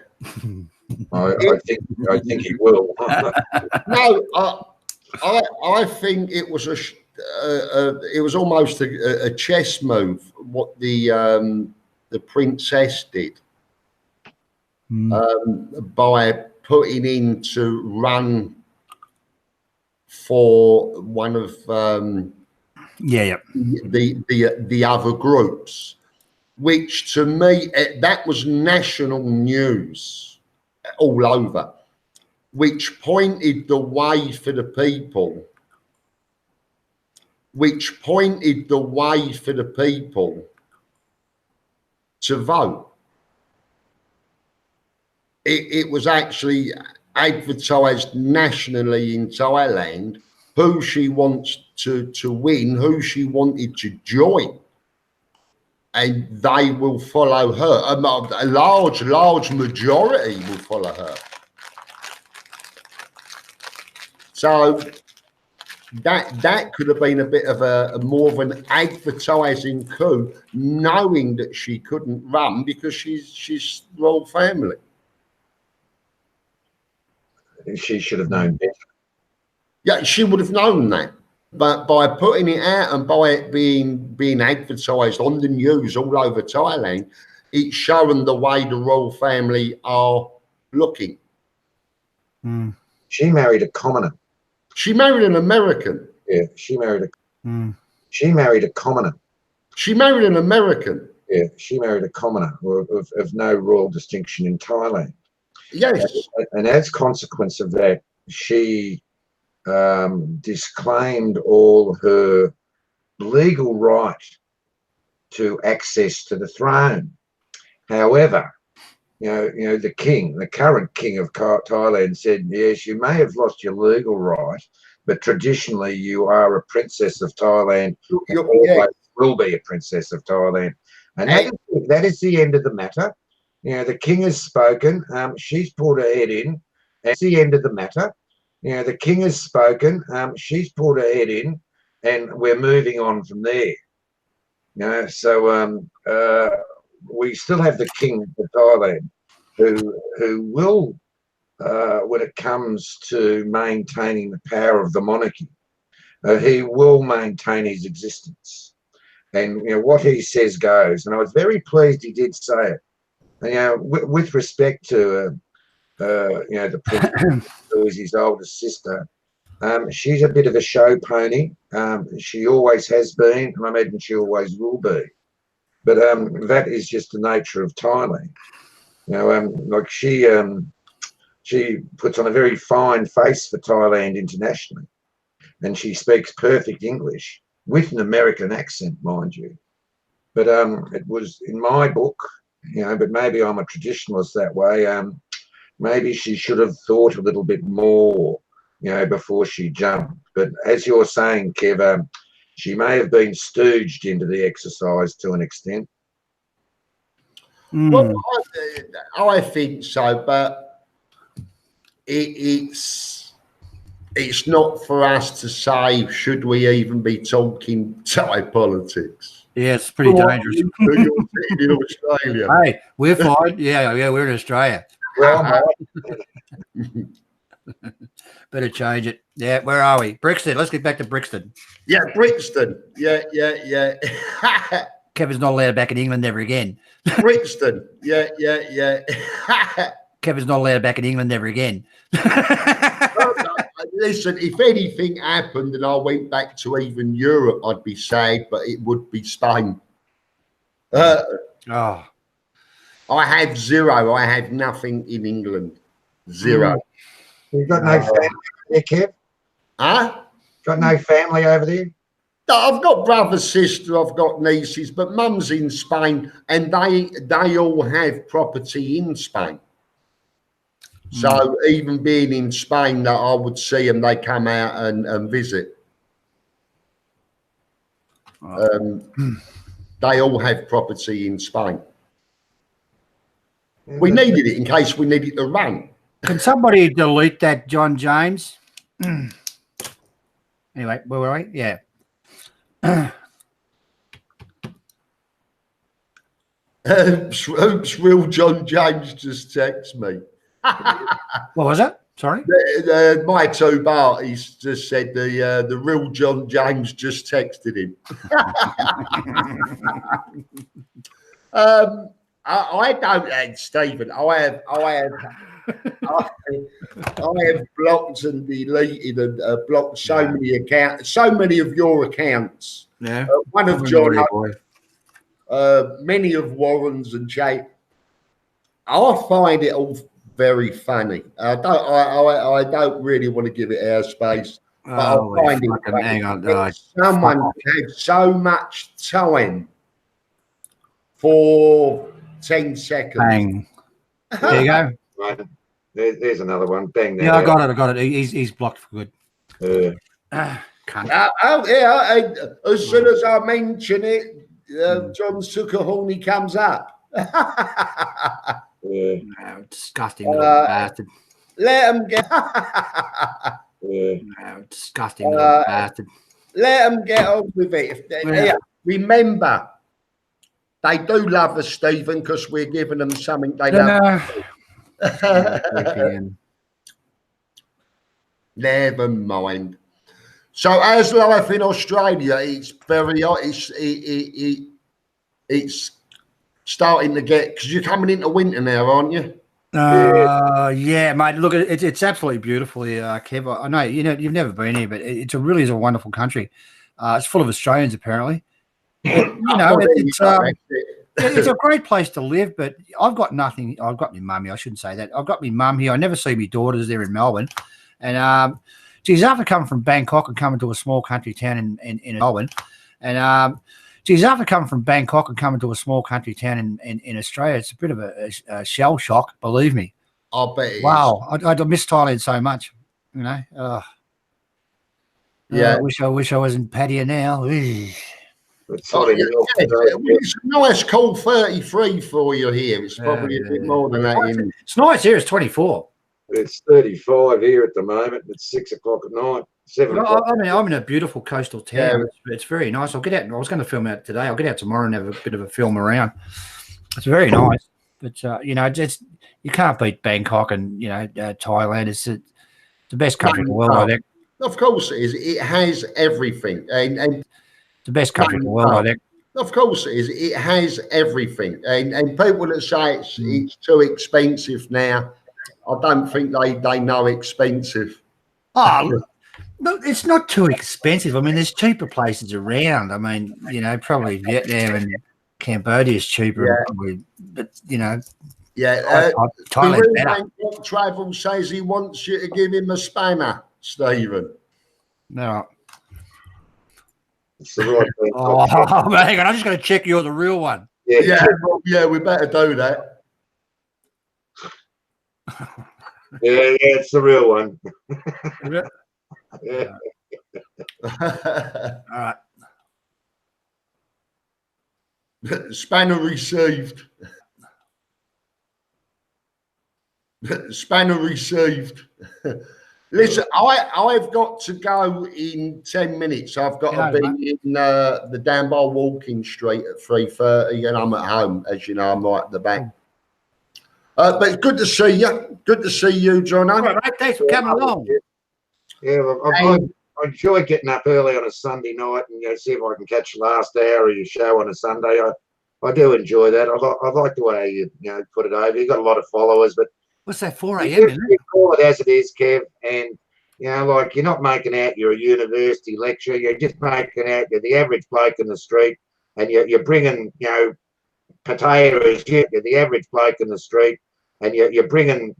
think he will. No, I think it was it was almost a chess move what the princess did by putting in to run for one of the other groups, which to me that was national news all over, which pointed the way for the people. To vote. It was actually advertised nationally in Thailand who she wants to win, who she wanted to join, and they will follow her. A large majority will follow her. So that could have been a bit of a more of an advertising coup, knowing that she couldn't run because she's royal family. She should have known better. Yeah, she would have known that. But by putting it out and by it being advertised on the news all over Thailand, it's showing the way the royal family are looking. She married a commoner. She married an American. Yeah, she married a commoner. She married an American. Yeah, she married a commoner of no royal distinction in Thailand. Yes. And as a consequence of that, she disclaimed all her legal right to access to the throne. However, the king, the current king of Thailand, said, yes, you may have lost your legal right, but traditionally you are a princess of Thailand. You always will be a princess of Thailand. And that is the end of the matter. The king has spoken. She's pulled her head in. That's the end of the matter. The king has spoken. She's pulled her head in, and we're moving on from there. So we still have the king of Thailand, who will, when it comes to maintaining the power of the monarchy, he will maintain his existence. And what he says goes. And I was very pleased he did say it. And, with respect to the princess, who is his oldest sister, She's a bit of a show pony. She always has been, and I imagine she always will be. But that is just the nature of Thailand. You know, like she puts on a very fine face for Thailand internationally, and she speaks perfect English with an American accent, mind you. But it was in my book, you know, but maybe I'm a traditionalist that way. Maybe she should have thought a little bit more, you know, before she jumped. But as you're saying, Kev, she may have been stooged into the exercise to an extent. Well, I think so, but it's not for us to say, should we even be talking Thai politics? Yeah, it's pretty dangerous. In Australia. Hey, we're fine. Yeah, we're in Australia. Well, Better change it. Yeah, where are we? Brixton. Let's get back to Brixton. Yeah, Brixton. Yeah. Kevin's not allowed back in England ever again. Brixton. Yeah. Kevin's not allowed back in England ever again. Listen, if anything happened and I went back to even Europe, I'd be sad, but it would be Spain. Oh. I have zero. I have nothing in England. Zero. You've got no family over there, Kev? Huh? Got no family over there? No, I've got brother, sister, I've got nieces, but mum's in Spain and they all have property in Spain. So even being in Spain, that I would see them, they come out and visit. They all have property in Spain. We needed it in case we needed to run. Can somebody delete that, John James? Anyway, where were we? Yeah. Oops, real John James just texted me. What was it? Sorry? My two parties just said the real John James just texted him. I don't, Stephen. I have blocked and deleted and blocked so many accounts, so many of your accounts. Yeah. One of John, many of Warren's and Jay. I find it all very funny. I don't really want to give it airspace. But I find it funny. Hang on. Someone had so much time for 10 seconds. Bang. There you go. Right. There's another one. Bang. Yeah, I got it. He's blocked for good. Cunt. As soon as I mention it, John Sukahorn comes up. No, disgusting little bastard. Let him get. No, disgusting little bastard. Let them get on with it. Remember, they do love us, Stephen, because we're giving them something they love. Never mind. So, as life in Australia, it's very it's starting to get, because you're coming into winter now, aren't you? Yeah, mate. Look, it's absolutely beautiful here, Kev. I know you've never been here, but it really is a wonderful country. It's full of Australians, apparently. It's a great place to live, but I've got nothing. I've got my mum here. I shouldn't say that. I've got my mum here. I never see my daughters there in Melbourne, and geez, after coming from Bangkok and coming to a small country town in Melbourne, and geez, after coming from Bangkok and coming to a small country town in Australia, it's a bit of a shell shock, believe me. I'll bet it wow, I miss Thailand so much, you know. Yeah, I wish I was in Pattaya now. It's a nice cold 33 for you here. It's probably a bit more than that. It's nice here. It's 24. It's 35 here at the moment. It's 6 o'clock at night. 7 o'clock. I'm in a beautiful coastal town. Yeah. It's very nice. I'll get out. I was going to film out today. I'll get out tomorrow and have a bit of a film around. It's very nice. But you can't beat Bangkok and Thailand. It's the best country in the world, I think. Of course it is. It has everything, and the best country in the world, I think. Of course it is. It has everything, and people that say it's too expensive now, I don't think they know expensive. Oh, No, it's not too expensive. I mean, there's cheaper places around. I mean, you know, probably Vietnam and Cambodia is cheaper, Yeah. probably, but you know, Yeah. Thailand's better. Bangkok Travel says he wants you to give him a spanner, Stephen. No. It's the right thing. Oh, hang on, I'm just going to check you're the real one. Yeah, we better do that. Yeah, it's the real one. Yeah. All right. Spanner received. Spanner received. Listen, I've got to go in 10 minutes. I've got to be in the Danbar Walking Street at 3:30, and I'm at home. As you know, I'm right at the back. But it's good to see you. Good to see you, Jonny. All right, mate. Thanks for coming along. Yeah, I enjoy getting up early on a Sunday night and see if I can catch the last hour of your show on a Sunday. I do enjoy that. I like the way you put it over. You've got a lot of followers, but what's that, 4 a.m., isn't it? Call it as it is, Kev, and like you're not making out you're a university lecturer. You're just making out you're the average bloke in the street, and you're bringing potatoes. You're the average bloke in the street, and you're bringing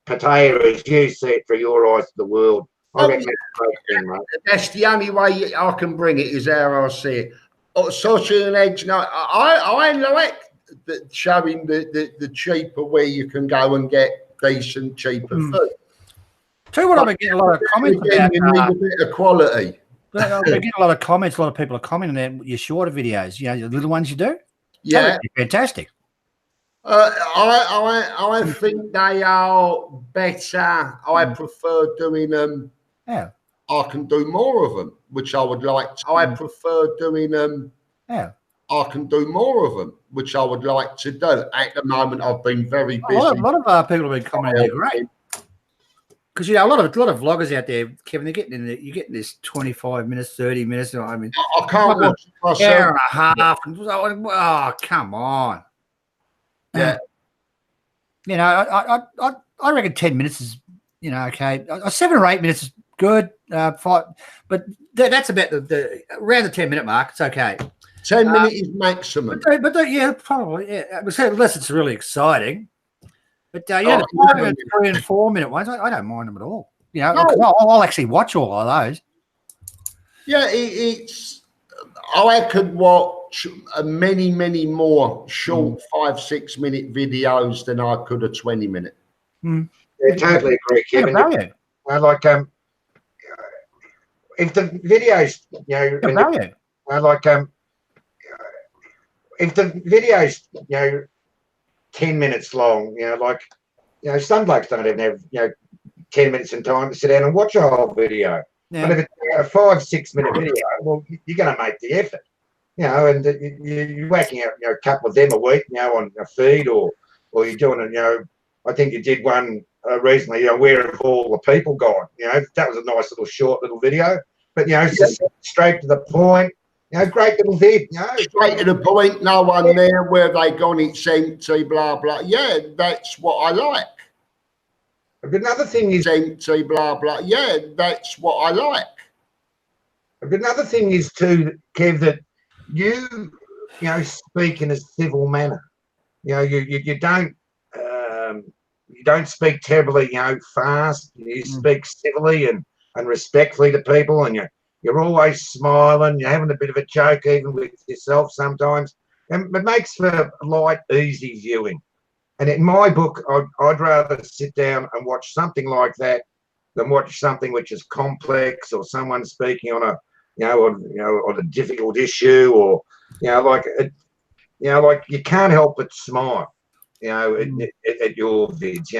potatoes. You see it through your eyes to the world. I reckon that's a great thing, mate. That's the only way I can bring it, is how I see it. Sausage and eggs. No, I like showing the cheaper where you can go and get decent, cheaper food. Tell you what, I've been getting a lot of comments about. You need a bit of quality. I've been getting a lot of comments. A lot of people are commenting on your shorter videos. You know, the little ones you do. Yeah, fantastic. I think they are better. I prefer doing them. Yeah. I can do more of them, which I would like to. I prefer doing them. Yeah. I can do more of them, which I would like to do. At the moment, I've been very busy. A lot of people have been commenting. They're great. Because a lot of vloggers out there, Kevin, they're getting you're getting this 25 minutes, 30 minutes. I mean, I can't watch it myself. Hour and a half. Oh, come on. Yeah. I reckon 10 minutes is okay. 7 or 8 minutes is good. 5, but that's about the around the 10-minute mark. It's okay. 10 minutes is maximum. But yeah, probably. Yeah, unless it's really exciting. But the 5 and 3 and 4 minute ones, I don't mind them at all. I'll actually watch all of those. Yeah, I could watch many more short 5-6 minute videos than I could a 20-minute. I totally agree, Kevin. If the videos, if the video's 10 minutes long, some blokes don't even have 10 minutes in time to sit down and watch a whole video. Yeah. But if it's a 5-6 minute video, well, you're going to make the effort, and you're whacking out a couple of them a week, on a feed, or you're doing it. I think you did one recently. Where have all the people gone? That was a nice little short little video, but straight to the point. Great little vid. Straight to the point. No one there. Where they gone? It's empty. Blah blah. Yeah, that's what I like. But another thing is empty. Blah blah. Yeah, that's what I like. But another thing is too, Kev, that you speak in a civil manner. You don't speak terribly, fast. You speak civilly and respectfully to people, and you're always smiling. You're having a bit of a joke even with yourself sometimes, and it makes for light, easy viewing. And in my book, I'd rather sit down and watch something like that than watch something which is complex, or someone speaking on on a difficult issue, or like you can't help but smile, at your vids,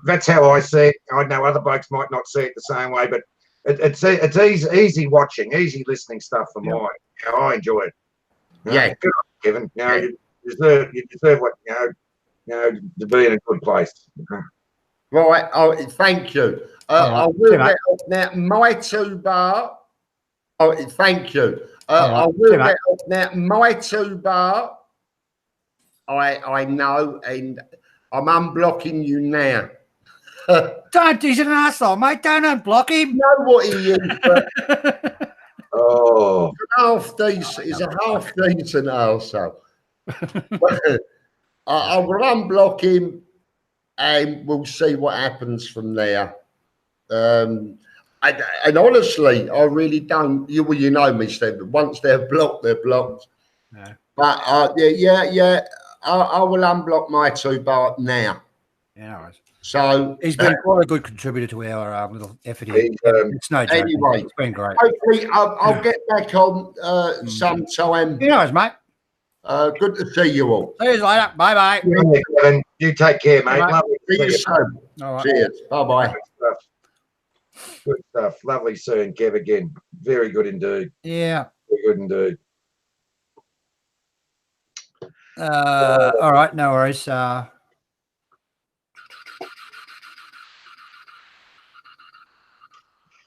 that's how I see it. I know other blokes might not see it the same way, but it's easy watching, easy listening stuff for mine. I enjoy it. Yeah, good on you, Kevin. You deserve what to be in a good place. Right. Oh, thank you. I will let up now. My 2 bar. Oh, thank you. I will let up now. My 2 bar. I know, and I'm unblocking you now. Don't, he's an arsehole, mate. Don't unblock him. You know what he is, but Oh, half decent. He's a half decent arsehole. I will unblock him, and we'll see what happens from there. And honestly, I really don't. You know me, Steff. Once they're blocked, they're blocked. No. But yeah. I will unblock my two bar now. Yeah, no worries. So He's been quite a good contributor to our little effort here. It's no joke. anyway, It's been great. Hopefully, I'll get back on sometime. Yeah, no worries, mate. Good to see you all. See you later. Bye-bye. yeah, Kevin, you take care, mate. Right. Lovely to See you see you. soon. All right. Cheers. Bye-bye. Good stuff. Lovely seeing Kev again. Very good indeed. Yeah. Very good indeed. All right, no worries.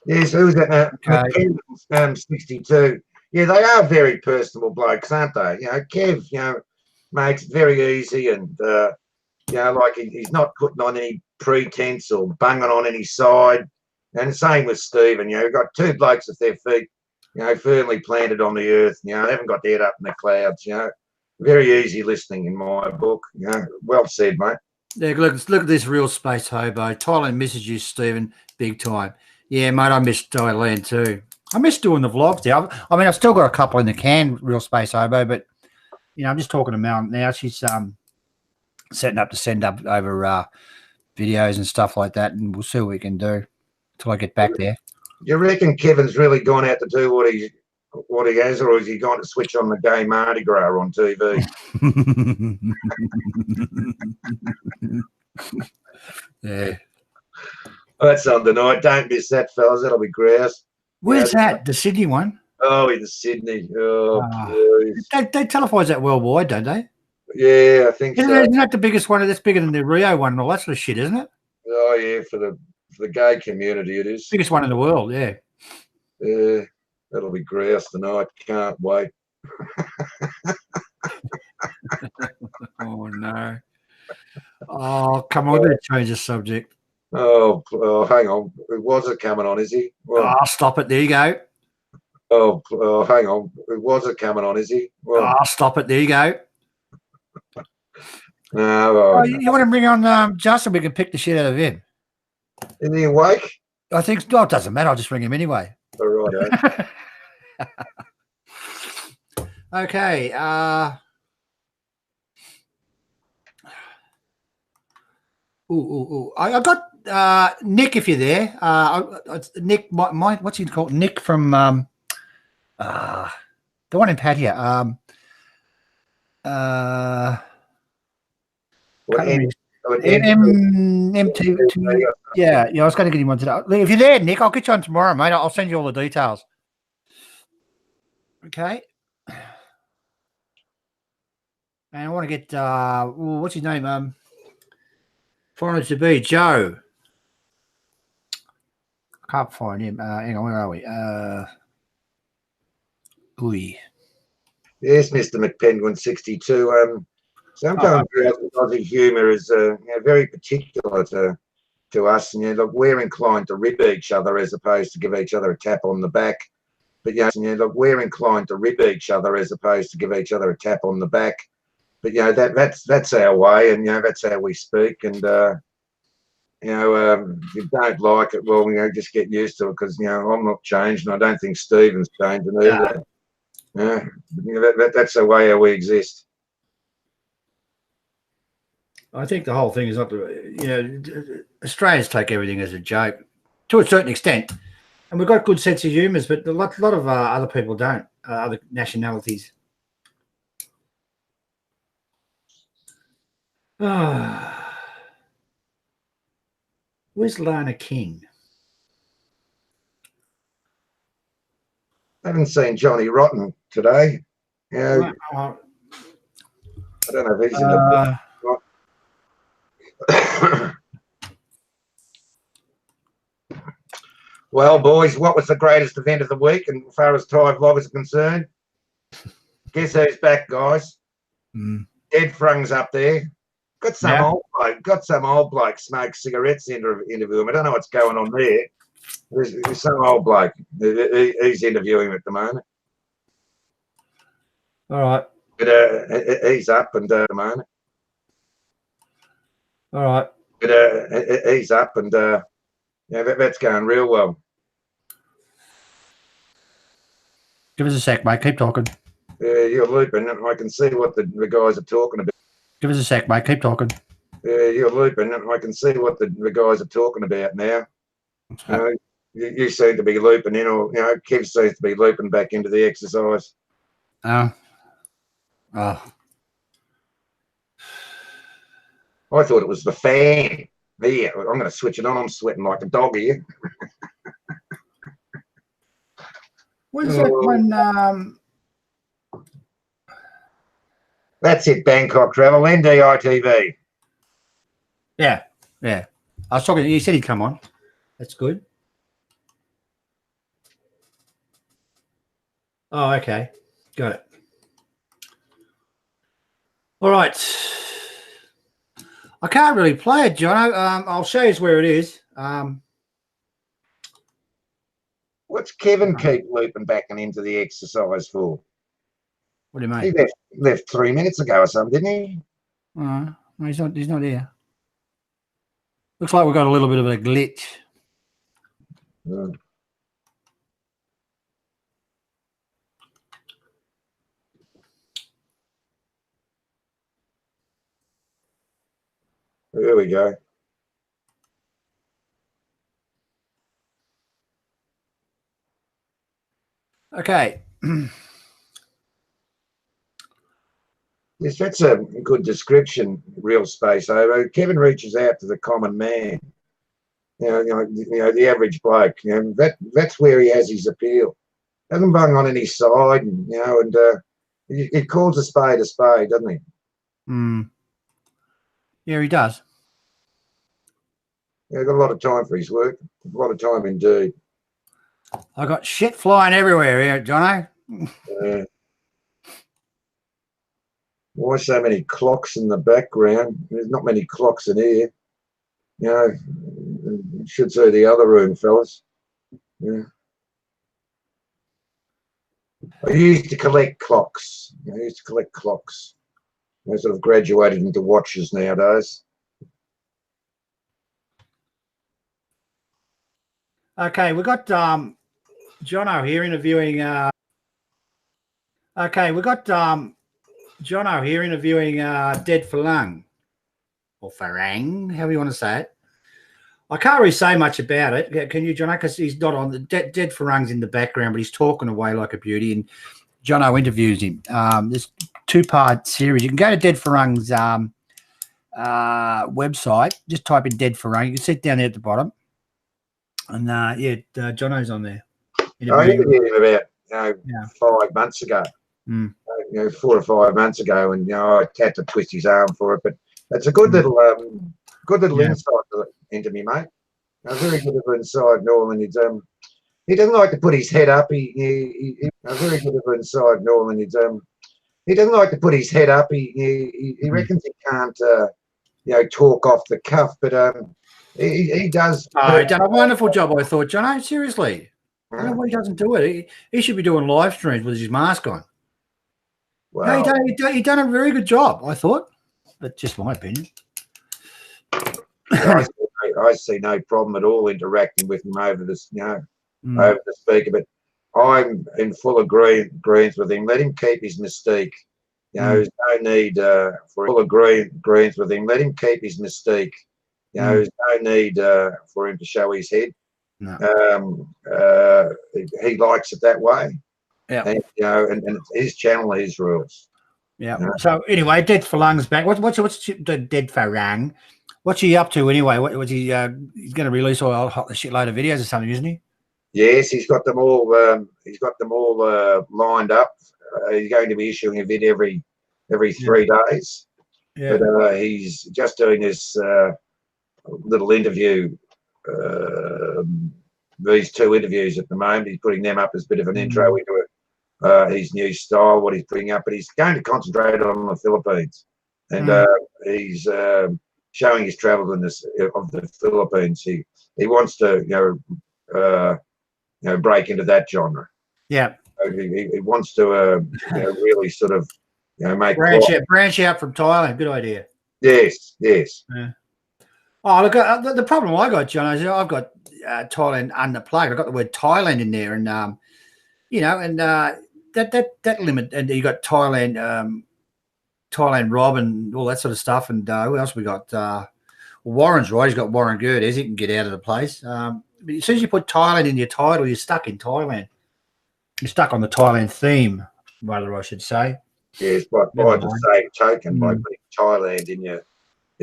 Yes, who's that? Okay. 62. Yeah, they are very personable blokes, aren't they? You know, Kev, makes it very easy, and like he's not putting on any pretense or bunging on any side. And the same with Stephen. We've got two blokes with their feet, firmly planted on the earth. They haven't got their head up in the clouds. Very easy listening in my book. Well said, mate. Yeah, look at this real space hobo. Thailand misses you, Stephen, big time. Yeah, mate, I miss Thailand too. I miss doing the vlogs there. I mean, I've still got a couple in the can, real space hobo, but I'm just talking to Mel now. She's setting up to send up over videos and stuff like that, and we'll see what we can do until I get back there. You reckon Kevin's really gone out to do what he has, or is he going to switch on the gay Mardi Gras on TV? Yeah. That's on tonight. Don't miss that, fellas. That'll be grouse. Where's that? The Sydney one? Oh, in Sydney. Oh, please. They televise that worldwide, don't they? Yeah, I think so. Isn't that the biggest one? That's bigger than the Rio one and all that sort of shit, isn't it? Oh, yeah, for the gay community it is. Biggest one in the world, yeah. Yeah, that'll be grouse tonight. Can't wait. Oh, no. Oh, come on. We're going to change the subject. Oh, hang on. WAZZA coming on, is he? Well, Stop it. There you go. Oh, hang on. WAZZA coming on, is he? Well, Stop it. There you go. No. You want to bring on Justin? We can pick the shit out of him. Is he awake? I think it doesn't matter. I'll just ring him anyway. All right. Okay. I got Nick, if you're there. Nick, what's he called? Nick from the one in Pattaya. MT. Yeah, I was going to get him on today. If you're there, Nick, I'll get you on tomorrow, mate. I'll send you all the details. Okay. And I want to get what's his name? Foreigner to be Joe. I can't find him. Hang on, where are we? Yes, Mr. McPenguin 62. Sometimes Aussie humour is very particular to us, and look, we're inclined to rib each other as opposed to give each other a tap on the back. But look, we're inclined to rib each other as opposed to give each other a tap on the back. But that's our way, and that's how we speak. And if you don't like it, well, just get used to it, because I'm not changed, and I don't think Stephen's changing either. That's the way how we exist. I think the whole thing is not Australians take everything as a joke to a certain extent, and we've got good sense of humours, but a lot of other people don't, other nationalities. Where's Lana King? I haven't seen Johnny Rotten today. I don't know if he's in the Well, boys, what was the greatest event of the week, and as far as Thai vloggers are concerned? Guess who's back, guys? Dead Frung's up there. Got some old bloke smoke cigarettes interview him. I don't know what's going on there. There's some old bloke. He's interviewing him at the moment. All right. But he's up and at the moment. All right. But he's up and yeah, that's going real well. Give us a sec, mate. Keep talking. Yeah, you're looping. I can see what the guys are talking about. Give us a sec, mate. Keep talking. Yeah, you're looping. I can see what the guys are talking about now. You seem to be looping in, or Kev seems to be looping back into the exercise. Oh. I thought it was the fan. Yeah, I'm going to switch it on. I'm sweating like a dog here. When's that when? That's it, Bangkok Travel, NDITV. Yeah, yeah. I was talking. You said he'd come on. That's good. Oh, okay. Got it. All right. I can't really play it, John. I'll show you where it is. What's Kevin keep looping back and into the exercise for? What do you mean? He left 3 minutes ago or something, didn't he? No, he's not here. Looks like we've got a little bit of a glitch. There we go. Okay. Yes, that's a good description, real space over. Kevin reaches out to the common man. You know, the average bloke. That's where he has his appeal. Doesn't bung on any side, and he calls a spade, doesn't he? Hmm. Yeah, he does. Yeah, got a lot of time for his work. A lot of time indeed. I got shit flying everywhere here, Jono. Why so many clocks in the background? There's not many clocks in here. You should see the other room, fellas. Yeah. I used to collect clocks. I sort of graduated into watches nowadays. Okay, we've got Jono here interviewing. Okay, we've got Jono here interviewing Dead Falang, or Farang, however you want to say it. I can't really say much about it. Can you, Jono? Because he's not on the Dead Farang's in the background, but he's talking away like a beauty. And Jono interviews him. This 2-part series. You can go to Dead Farang's website. Just type in Dead Farang. You can see it down there at the bottom. And Jono's on there. I interviewed him about 5 months ago. 4 or 5 months ago, and I had to twist his arm for it. But that's a good little insight into me, mate. A very good little insight, Norman. He doesn't like to put his head up. He very good little insight, Norman. He doesn't like to put his head up. He reckons he can't talk off the cuff, but he does. Oh, he done a wonderful job, I thought, Jono. Seriously. I don't know why he doesn't do it. He should be doing live streams with his mask on. Well, no, he done a very good job, I thought. But just my opinion. I see no problem at all interacting with him over this, over the speaker. But I'm in full agreement with him. Let him keep his mystique. There's no need for full agreement with him. Let him keep his mystique. There's no need for him to show his head. No. He likes it that way. Yeah. And, and it's his channel, his rules. Yeah. So anyway, Dead Farang's back. What's the Dead Farang? What's he up to anyway? What's he? He's going to release a shitload of videos or something, isn't he? Yes, he's got them all. Lined up. He's going to be issuing a vid every 3 days. Yeah. But he's just doing this little interview. These 2 interviews at the moment. He's putting them up as a bit of an intro into it. His new style, what he's putting up, but he's going to concentrate on the Philippines. and he's showing his travels in this of the Philippines. He wants to break into that genre. Yeah. So he wants to really sort of make branch out from Thailand. Good idea. Yes. Yeah. Oh, look, the problem I got, John, is I've got Thailand Unplugged. I've got the word Thailand in there, and that limit, and you got Thailand Rob and all that sort of stuff, and who else we got? Warren's right. He's got Warren Gerdes. He can get out of the place. But as soon as you put Thailand in your title, you're stuck in Thailand. You're stuck on the Thailand theme, rather, I should say. Yes, but by the same token, by putting Thailand in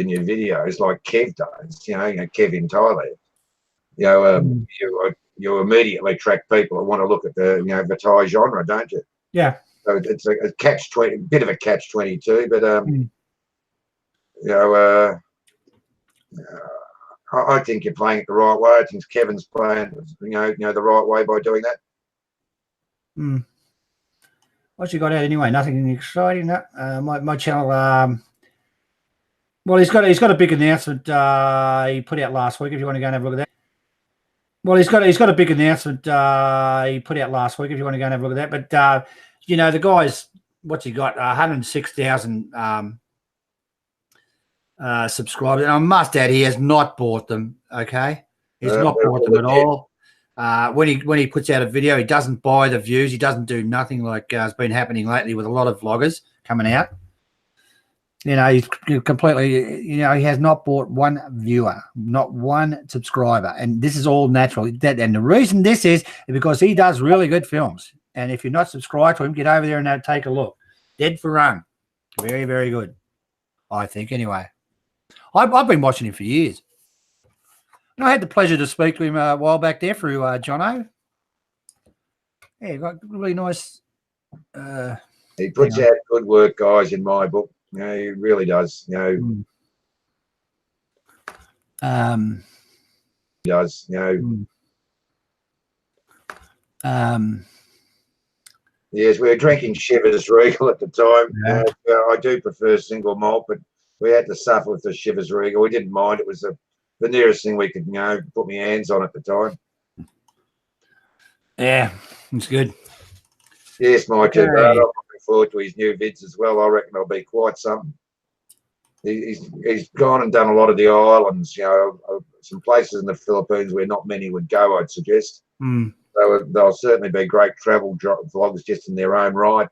your videos, like Kev does, Kev-in-Thailand, you immediately attract people that want to look at the the Thai genre, don't you? Yeah. So it's a bit of a catch-22, but I think you're playing it the right way. I think Kevin's playing the right way by doing that. What you got out anyway? Nothing exciting. My channel. Well, he's got a big announcement he put out last week. If you want to go and have a look at that. Well, he's got a big announcement he put out last week. If you want to go and have a look at that, but the guy's what's he got? 106,000 subscribers. And I must add, he has not bought them. Okay, he's not bought them at all. When he puts out a video, he doesn't buy the views. He doesn't do nothing like has been happening lately with a lot of vloggers coming out. He's completely, he has not bought one viewer, not one subscriber. And this is all natural. And the reason this is because he does really good films. And if you're not subscribed to him, get over there and take a look. Dead for Run. Very, very good, I think, anyway. I've been watching him for years. And I had the pleasure to speak to him a while back there through Jono. Yeah, got really nice. He puts out good work, guys, in my book. He really does. Yes, we were drinking Shivers Regal at the time. Yeah. I do prefer single malt, but we had to suffer with the Shivers Regal. We didn't mind. It was the nearest thing we could, put my hands on at the time. Yeah, it's good. Yes, my too. I'm looking forward to his new vids as well. I reckon they'll be quite something. He's gone and done a lot of the islands, some places in the Philippines where not many would go, I'd suggest. So they'll certainly be great travel vlogs just in their own right.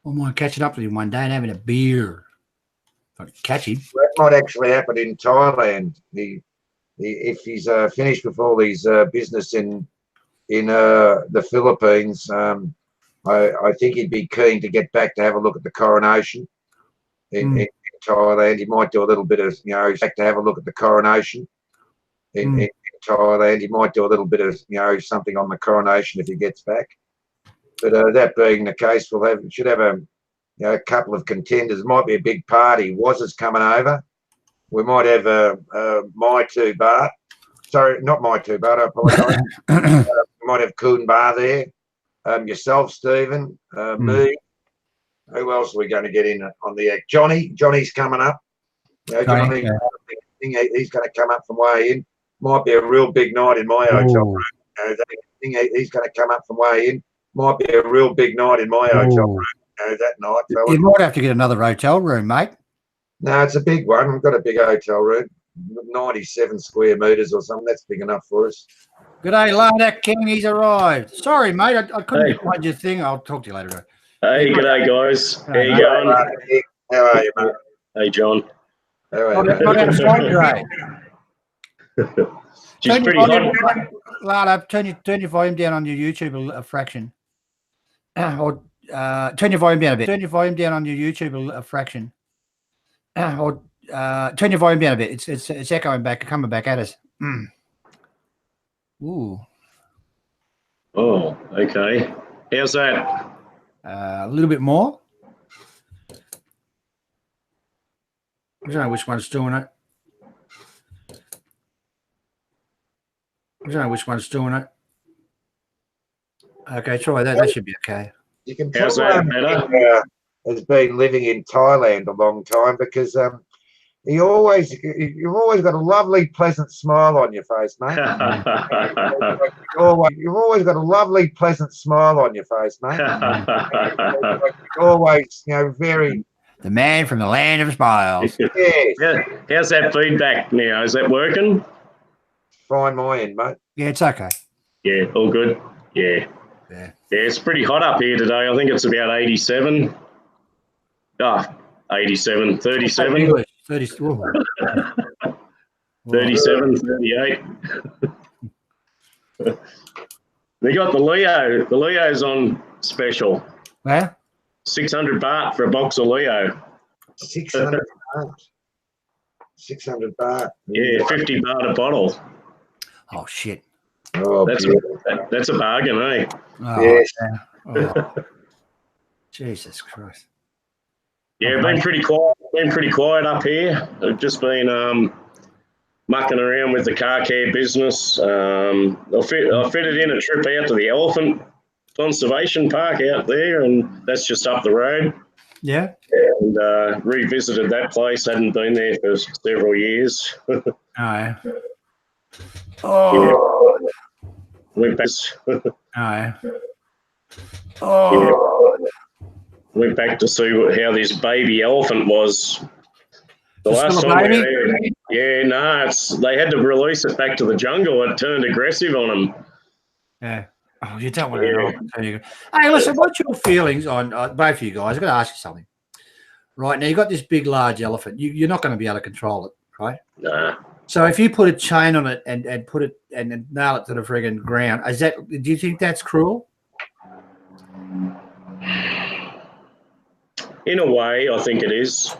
I might catching up with him one day and having a beer. If I can catch him. That might actually happen in Thailand. If he's finished with all his business in the Philippines, I think he'd be keen to get back to have a look at the coronation in Thailand. He might do a little bit of, back to have a look at the coronation in Thailand. He might do a little bit of, something on the coronation if he gets back. But that being the case, should have a couple of contenders. It might be a big party. WAZZA's coming over. We might have My Two Bar. Sorry, not My Two Bar. I apologise. We might have Kuhn Bar there. Yourself, Stephen. Me. Who else are we going to get in on the act? Jonny. Johnny's coming up. Johnny, he's going to come up from way in. Might be a real big night in my hotel room. He's going to come up from way in. Might be a real big night in my hotel room that night. So you might have to get another hotel room, mate. No, it's a big one. We've got a big hotel room, 97 square metres or something. That's big enough for us. Good day, Lada King. He's arrived. Sorry, mate. I couldn't find your thing. I'll talk to you later. Hey, good day, guys. How you going? How are you, mate? Hey, John. How are you, mate? Not outside today. She's pretty hot. Lada, turn your volume down on your YouTube a fraction. Or turn your volume down a bit. Turn your volume down on your YouTube a fraction. Or turn your volume down a bit. It's echoing back, coming back at us. Ooh. Oh, okay. How's that? A little bit more. I don't know which one's doing it. Okay, try that. That should be okay. You can tell How's that better? he has been living in Thailand a long time because you've always got a lovely, pleasant smile on your face, mate. You've always got a lovely, pleasant smile on your face, mate. You're always, very. The man from the land of smiles. Yes. Yeah. How's that feedback now? Is that working? Fine, my end, mate. Yeah, it's okay. Yeah, all good. Yeah. Yeah. Yeah, it's pretty hot up here today. I think it's about 87. 87, 37. English, 30. Oh. 37, 38. They got the Leo. The Leo's on special. Yeah. 600 baht for a box of Leo. 600 baht. 600 baht. Yeah, 50 baht a bottle. Oh shit. Oh, That's a bargain, eh? Oh, yes. yeah. Oh. Jesus Christ. Yeah, been pretty quiet up here. I've just been mucking around with the car care business. I fitted in a trip out to the elephant conservation park out there, and that's just up the road. Yeah. And revisited that place. Hadn't been there for several years. Oh, yeah. Oh. Yeah. Went back. Oh, yeah. Oh. Yeah. Went back to see how this baby elephant was. The last time we were there. Yeah, no, they had to release it back to the jungle. It turned aggressive on them. Yeah. Oh, you don't want to know. Hey, listen, what's your feelings on both of you guys? I've got to ask you something. Right, now you've got this big, large elephant. You're not going to be able to control it, right? Nah. So if you put a chain on it and put it and nail it to the friggin' ground, do you think that's cruel? In a way, I think it is.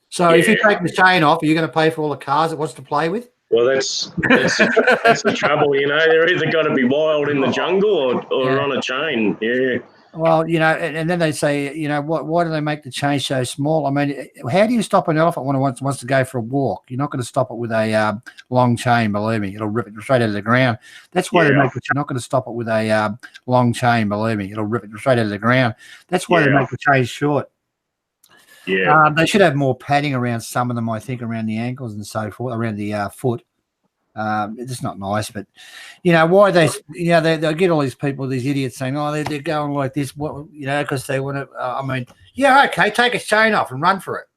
So if you take the chain off, are you going to pay for all the cars it wants to play with? Well, that's the trouble, They're either got to be wild in the jungle or on a chain. Yeah. Well, and then they say, why do they make the chain so small? I mean, how do you stop an elephant when it wants to go for a walk? You're not going to stop it with a long chain, believe me. It'll rip it straight out of the ground. That's why they make the chain. Not going to stop it with a long chain, believe me. It'll rip it straight out of the ground. That's why they make the chain short. Yeah. They should have more padding around some of them, I think, around the ankles and so forth, around the foot. It's not nice, but why they get all these people, these idiots saying, oh, they're going like this, because they want to. Okay, take a chain off and run for it.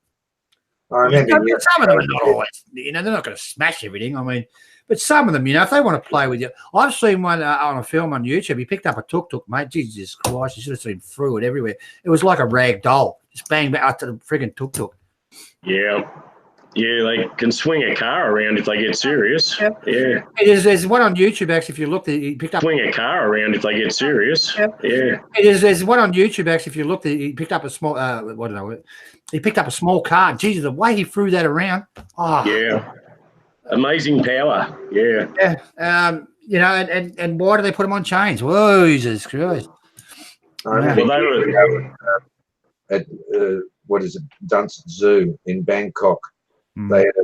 Some of them are not always, they're not going to smash everything. But some of them, if they want to play with you, I've seen one on a film on YouTube. He picked up a tuk-tuk, mate. Jesus Christ, you should have seen through it everywhere. It was like a rag doll, just bang back out to the friggin' tuk-tuk. Yeah. Yeah, they can swing a car around if they get serious. Yep. Yeah. There's one on YouTube, actually, if you look, he picked up... Swing a car around if they get serious. Yep. Yeah. There's one on YouTube, actually, if you look, he picked up a small... he picked up a small car. Jesus, the way he threw that around. Oh. Yeah. Amazing power. Yeah. Yeah. And why do they put them on chains? Whoa, Jesus Christ. Well, they were at what is it, Dunstan Zoo in Bangkok. They had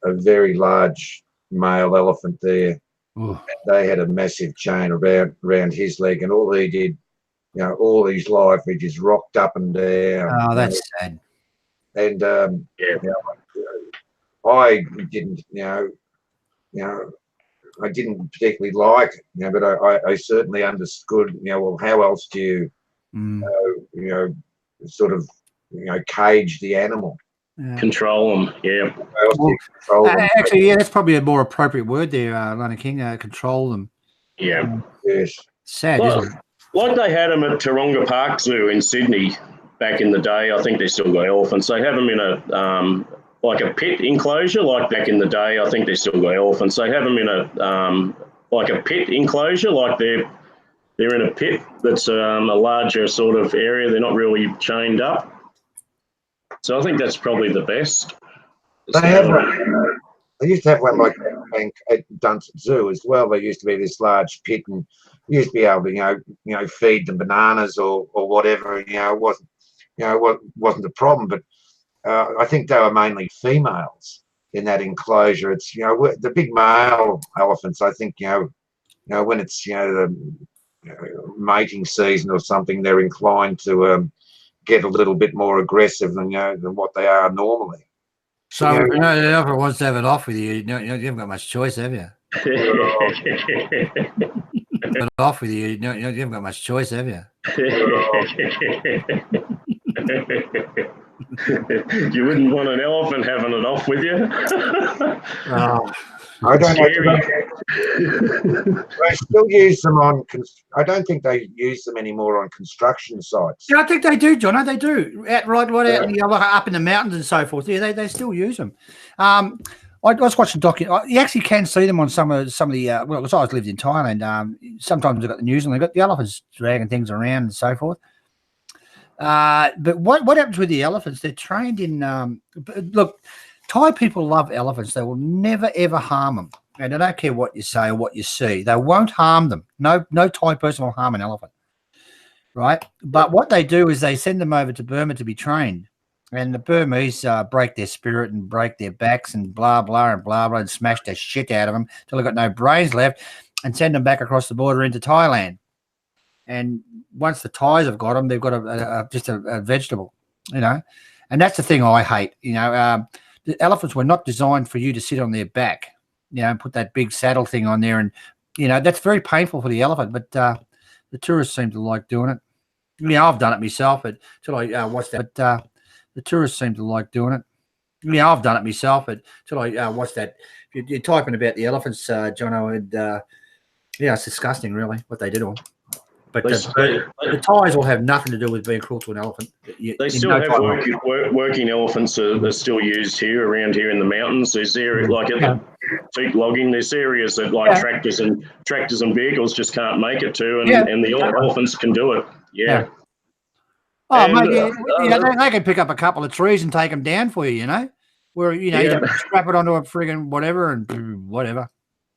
a very large male elephant there. And they had a massive chain around his leg, and all he did, all his life, he just rocked up and down. Oh, that's sad. And I didn't, I didn't particularly like it, but I certainly understood, well, how else do you, sort of, cage the animal? Control them, yeah. Actually, yeah, that's probably a more appropriate word there, Lana King. Control them. Yeah. Yes. Sad, isn't it? Like they had them at Taronga Park Zoo in Sydney back in the day. I think they still got elephants. They have them in a like a pit enclosure. Like back in the day, I think they still got elephants. They have them in a like a pit enclosure. Like they're in a pit that's a larger sort of area. They're not really chained up. So I think that's probably the best. They have one. They used to have one like at Dunstan Zoo as well. There used to be this large pit, and you used to be able to, feed them bananas or whatever. It wasn't a problem. But I think they were mainly females in that enclosure. It's the big male elephants. I think when it's mating season or something, they're inclined to get a little bit more aggressive than than what they are normally. So the elephant wants to have it off with you. You haven't got much choice, have you? But off with you. You haven't got much choice, have you? You wouldn't want an elephant having it off with you. I don't know. They still use them on. I don't think they use them anymore on construction sites. Yeah, I think they do, Jonny. They do. Right out in the, up in the mountains and so forth. Yeah, they still use them. I was watching you actually can see them on some of the. Well, because I lived in Thailand. Sometimes they've got the news and they've got the elephants dragging things around and so forth. But what happens with the elephants? They're trained in. Look, Thai people love elephants. They will never ever harm them, and they don't care what you say or what you see. They won't harm them. No Thai person will harm an elephant, right? But what they do is they send them over to Burma to be trained, and the Burmese break their spirit and break their backs and blah blah and blah blah and smash the shit out of them till they've got no brains left, and send them back across the border into Thailand. And once the Thais have got them, they've got just a vegetable, and that's the thing I hate. The elephants were not designed for you to sit on their back, and put that big saddle thing on there. And, that's very painful for the elephant, but the tourists seem to like doing it. I've done it myself, but till I watched that. But the tourists seem to like doing it. I've done it myself, but till I watched that. If you're typing about the elephants, Jono, it's disgusting, really, what they did to them. But the Thais will have nothing to do with being cruel to an elephant. They still have working elephants are still used around here in the mountains. There's areas like at the peak logging. There's areas that tractors and vehicles just can't make it to, and the elephants can do it. Yeah. Oh, mate, they can pick up a couple of trees and take them down for you. Where you can strap it onto a friggin' whatever and whatever.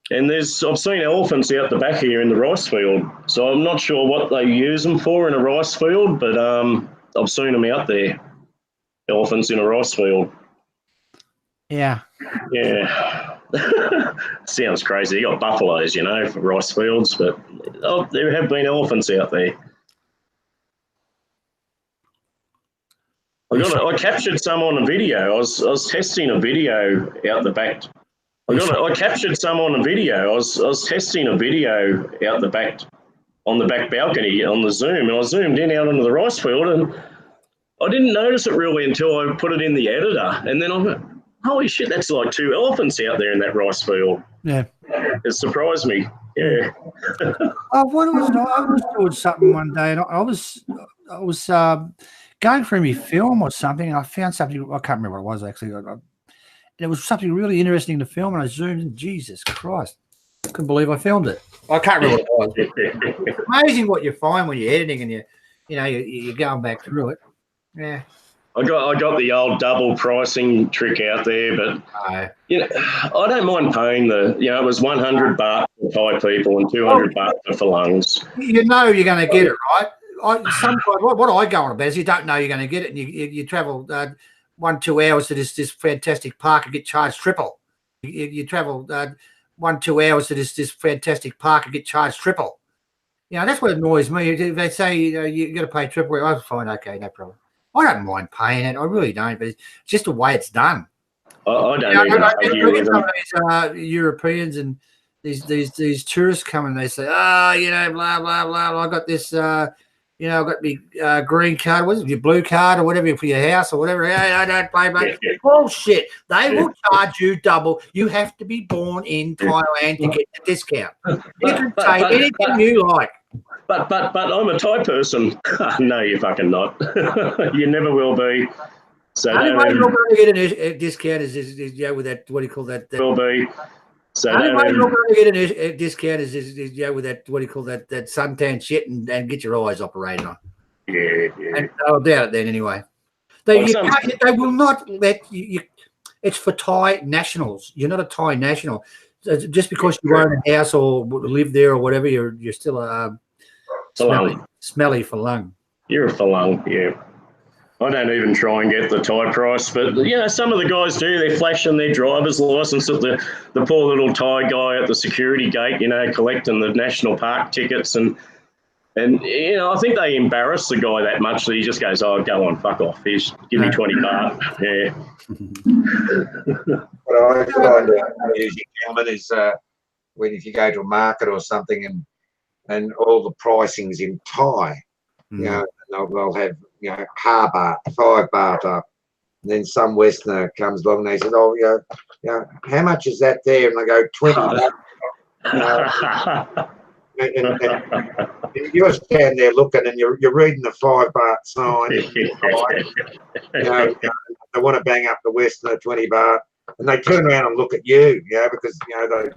And I've seen elephants out the back here in the rice field. So I'm not sure what they use them for in a rice field, but I've seen them out there. Elephants in a rice field. Yeah. Yeah. Sounds crazy. You got buffaloes, for rice fields, but there have been elephants out there. I captured some on a video. I was testing a video out the back. I captured some on a video. I was testing a video out the back on the back balcony on the Zoom, and I zoomed in out onto the rice field, and I didn't notice it really until I put it in the editor, and then I went, holy shit, that's like 2 elephants out there in that rice field. Yeah, it surprised me. Yeah. I was doing something one day, and I was going through my film or something, and I found something. I can't remember what it was actually. It was something really interesting to film, and I zoomed in. Jesus Christ. I couldn't believe I filmed it. I can't remember what it was. It's amazing what you find when you're editing and you're going back through it. Yeah. I got the old double pricing trick out there, but I don't mind paying it was 100 baht for Thai people and 200 baht for lungs. You're going to get it, right? Sometimes what I go on about is you don't know you're going to get it, and you travel 1-2 hours to this fantastic park and get charged triple. You travel 1-2 hours to this fantastic park and get charged triple. That's what annoys me. If they say you got to pay triple, I'm fine, okay, no problem. I don't mind paying it. I really don't, but it's just the way it's done. I don't even some of these Europeans and these tourists come and they say, blah blah blah. I got this. I've got my green card, what is it, your blue card or whatever for your house or whatever. I don't pay much. Bullshit. They will charge you double. You have to be born in Thailand to get the discount. You can take anything you like. But I'm a Thai person. No, you're fucking not. You never will be. So the only way you're going to get a discount is with that, what do you call that? Will be. So the only way you're going to get a discount is with that, what do you call that suntan shit and get your eyes operated on. Yeah. And I'll doubt it then anyway. They will not let you. It's for Thai nationals. You're not a Thai national. Just because you own a house or live there or whatever, you're still a smelly for lung. You're a falung, yeah. I don't even try and get the Thai price, but some of the guys do. They're flashing their driver's license at the poor little Thai guy at the security gate, collecting the national park tickets, and And, you know, I think they embarrass the guy that much that he just goes, oh, go on, fuck off. Here's, give me 20 baht. Yeah. What I find amusing, gentlemen, is when if you go to a market or something and all the pricing's in Thai, you know, and they'll have, you know, baht, 5 baht up. And then some Westerner comes along and they said, oh, you know, how much is that there? And they go, 20 baht. You know, and you're standing there looking and you're reading the 5 baht sign. You know, they want to bang up the Westerner 20 baht. And they turn around and look at you, you know, because, you know, they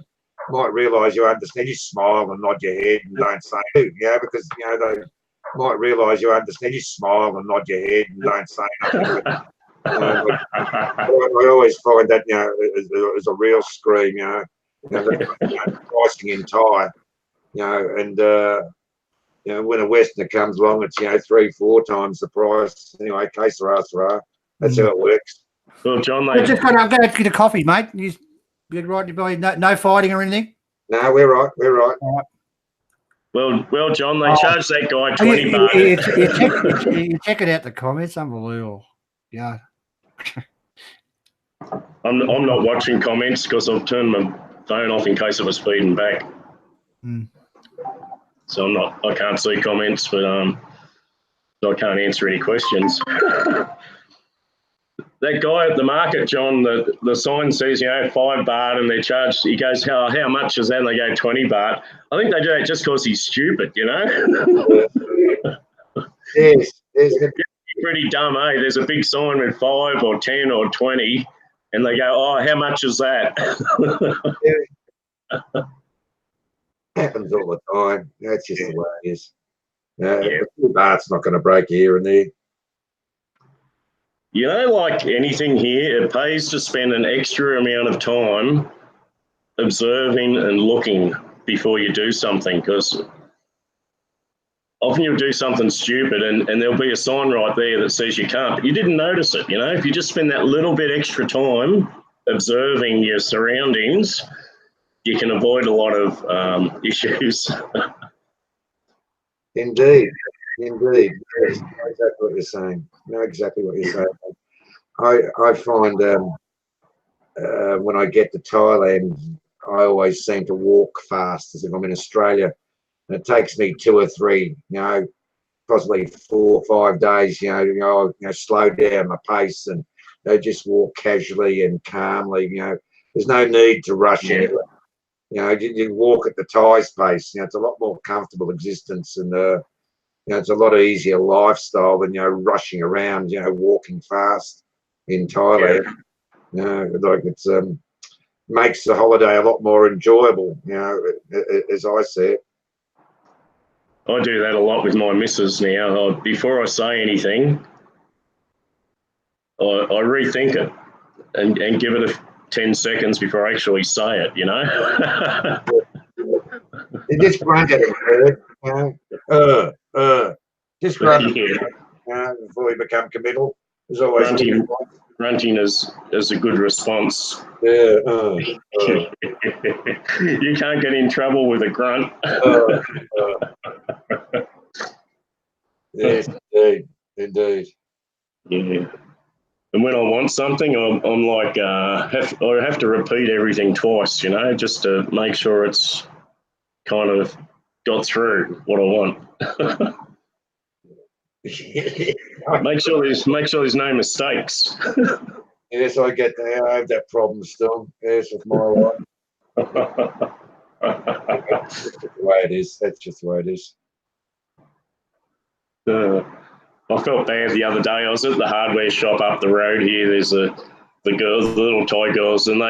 might realise you understand. You smile and nod your head and don't say, you know, because, you know, they might realise you understand. You smile and nod your head and don't say nothing. I always find that, you know, is a real scream, you know, pricing in Thai, you know, and, you know, when a Westerner comes along, it's, you know, 3-4 times the price. Anyway, que sera, sera. That's how it works. Well, John, We're just going to go get a coffee, mate. You right, boy? No fighting or anything? No, we're right. We're right. All right. Well, John, they charged that guy 20 baht. You check it out, the comments. Unbelievable. Yeah. I'm not watching comments because I've turned my phone off in case I was feeding back. So I can't see comments, but so I can't answer any questions. That guy at the market, John, the sign says, you know, 5 baht and they're charged. He goes, how much is that? And they go 20 baht. I think they do that just because he's stupid, you know? Yes. Pretty dumb, eh? There's a big sign with 5 or 10 or 20 and they go, oh, how much is that? Happens all the time. That's just the way it is. A few baht's not going to break here and there. You know, like anything here, it pays to spend an extra amount of time observing and looking before you do something, because often you'll do something stupid and there'll be a sign right there that says you can't, but you didn't notice it. You know, if you just spend that little bit extra time observing your surroundings, you can avoid a lot of issues. Indeed. Yes, exactly what you're saying. Know exactly what you're saying. I find when I get to Thailand, I always seem to walk fast as if I'm in Australia. And it takes me 2 or 3, you know, possibly 4 or 5 days, you know, slow down my pace and just walk casually and calmly. You know, there's no need to rush anywhere. You know, you walk at the Thai's pace. You know, it's a lot more comfortable existence and you know, it's a lot easier lifestyle than, you know, rushing around, you know, walking fast in Thailand. You know, like it's makes the holiday a lot more enjoyable, you know, as I see it. I do that a lot with my missus now. Before I say anything, I rethink it and give it 10 seconds before I actually say it, you know? You just grunt at it, you know? Just grunt before you become committal. There's always grunting is a good response. Yeah. You can't get in trouble with a grunt. Yes, indeed. Yeah. And when I want something, I'm like, I have to repeat everything twice, you know, just to make sure it's kind of got through what I want. Make sure there's no mistakes. Yes, I get that. I have that problem still. Yes, with my wife. That's just the way it is. That's just the way it is. I felt bad the other day. I was at the hardware shop up the road here. There's the little Thai girls, and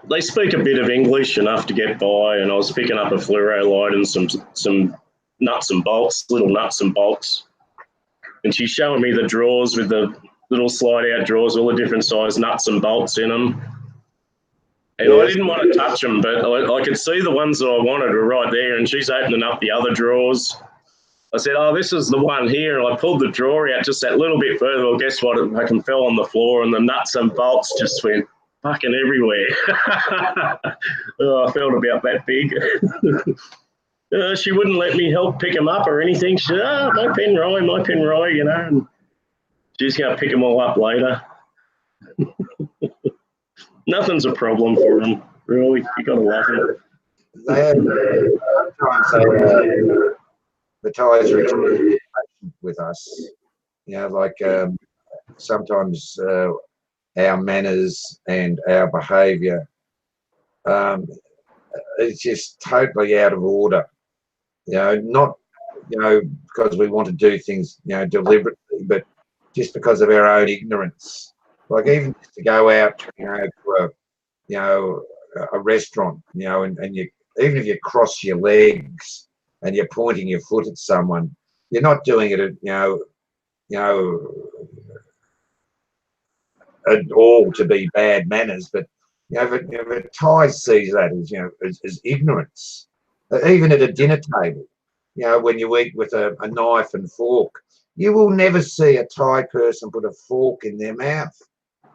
they speak a bit of English enough to get by. And I was picking up a fluoro light and some nuts and bolts, little nuts and bolts. And she's showing me the drawers with the little slide-out drawers, all the different size nuts and bolts in them. And I didn't want to touch them, but I could see the ones that I wanted were right there, and she's opening up the other drawers. I said, oh, this is the one here. And I pulled the drawer out just that little bit further. Well, guess what? It fucking fell on the floor, and the nuts and bolts just went fucking everywhere. Oh, I felt about that big. She wouldn't let me help pick them up or anything. She said, my Penroy, you know, and she's going to pick them all up later. Nothing's a problem for them, really. You got to love them. Sometimes the Thais are extremely patient with us. You know, like sometimes our manners and our behaviour is just totally out of order. You know, not, you know, because we want to do things, you know, deliberately, but just because of our own ignorance. Like even just to go out, you know, to a restaurant, you know, and you, even if you cross your legs and you're pointing your foot at someone, you're not doing it, at all to be bad manners, but you know, if a Thai sees that as, you know, as ignorance, even at a dinner table, you know, when you eat with a knife and fork, you will never see a Thai person put a fork in their mouth.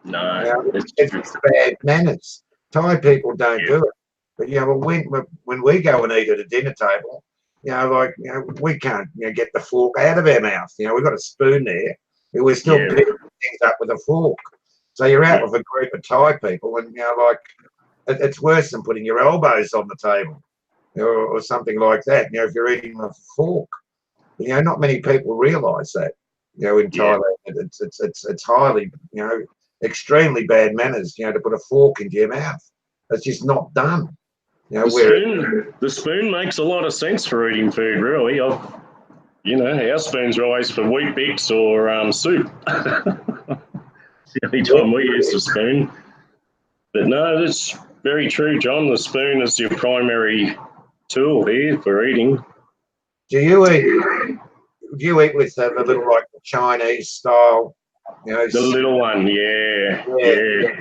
No, you know, it's bad manners. Thai people don't do it, but you know, when we go and eat at a dinner table, you know, like, you know, we can't, you know, get the fork out of our mouth. You know, we've got a spoon there, but we're still picking things up with a fork. So you're out with a group of Thai people, and you know, like it's worse than putting your elbows on the table, you know, or something like that. You know, if you're eating with a fork, you know, not many people realise that. You know, in Thailand, it's highly, you know, extremely bad manners. You know, to put a fork into your mouth, it's just not done. You know, the spoon makes a lot of sense for eating food, really. You know, our spoons are always for Wheat Bix or soup. The only time we use the spoon. But no, that's very true, John. The spoon is your primary tool here for eating. Do you eat with a little, like, Chinese style? You know, the little one, yeah.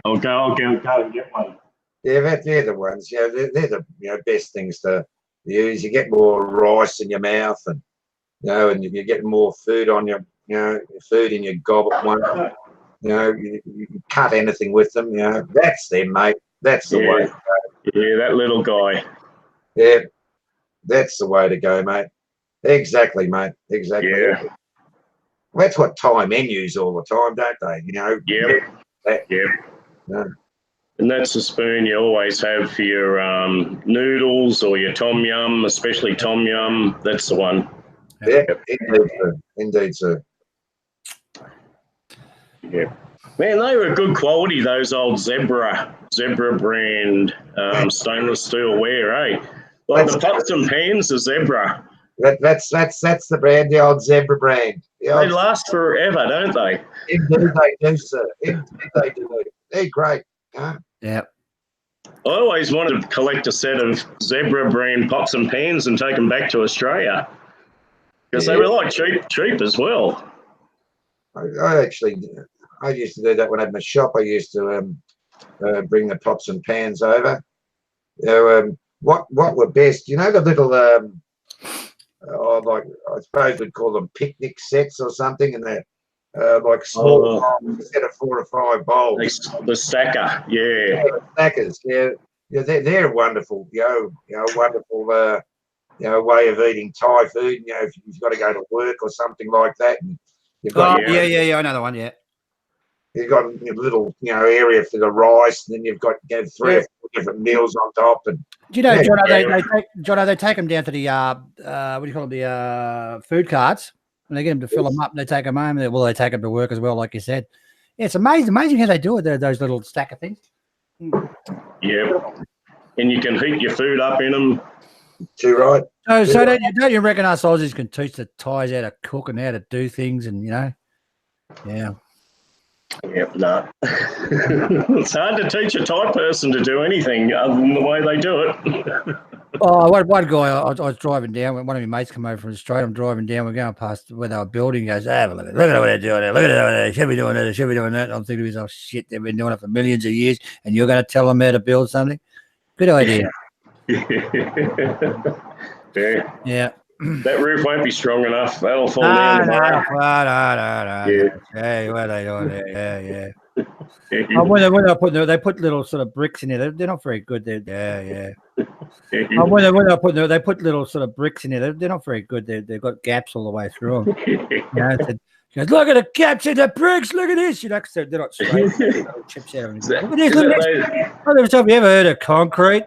I'll go and get one. Yeah, they're the ones. Yeah, they're the, you know, best things to use. You get more rice in your mouth, and you know, and you get more food on your, you know, food in your goblet one. You know, you can cut anything with them. You know, that's them, mate. That's the way to go. Yeah, that little guy. Yeah, that's the way to go, mate. Exactly, mate. Exactly. Yeah. Well, that's what Thai men use all the time, don't they? You know. Yeah. And that's the spoon you always have for your noodles or your tom yum, especially tom yum. That's the one. Yeah, indeed, sir. Yeah. Man, they were good quality, those old Zebra brand stainless steel ware, eh? Like the pots and pans, the Zebra. That's the brand, the old Zebra brand. They last forever, don't they? Indeed they do, sir. Indeed they do. They're great. Yeah. I always wanted to collect a set of Zebra brand pots and pans and take them back to Australia because they were like cheap as well. I used to do that when I had my shop. I used to bring the pots and pans over. You know, what were best? You know, the little like, I suppose we'd call them picnic sets or something, and they're like small bowls, instead of 4 or 5 bowls. The stacker, yeah. The stackers, yeah, they're wonderful. Wonderful way of eating Thai food. You know, if you've got to go to work or something like that, and you've got I know the one. Yeah, you've got a little, you know, area for the rice, and then you've got, you know, 3 or 4 different meals on top. And do you know, Jono, they take them down to the what do you call them, the food carts, and they get them to fill them up, and they take them home. They take them to work as well, like you said. Yeah, it's amazing how they do it. Those little stacker things. Yeah, and you can heat your food up in them. Too right. So don't you reckon us Aussies can teach the Thais how to cook and how to do things, and you know? Yeah. Yep, no. It's hard to teach a Thai person to do anything other than the way they do it. One guy, I was driving down, one of my mates come over from Australia. I'm driving down, we're going past where they were building. He goes, look at what they're doing there. Look at what they should be doing that. They should be doing that. I'm thinking to myself, shit, they've been doing it for millions of years, and you're going to tell them how to build something? Good idea. Yeah. That roof won't be strong enough. That'll fall down. No. Yeah, what are they doing there? Yeah. When they put little sort of bricks in there. They're not very good. Yeah. When they put little sort of bricks in there. They're not very good. They've got gaps all the way through them. You know, she goes, look at the gaps in the bricks. Look at this. You know, 'cause they're not straight. Chips out of them. Look at this. Look at this. Have you ever heard of concrete?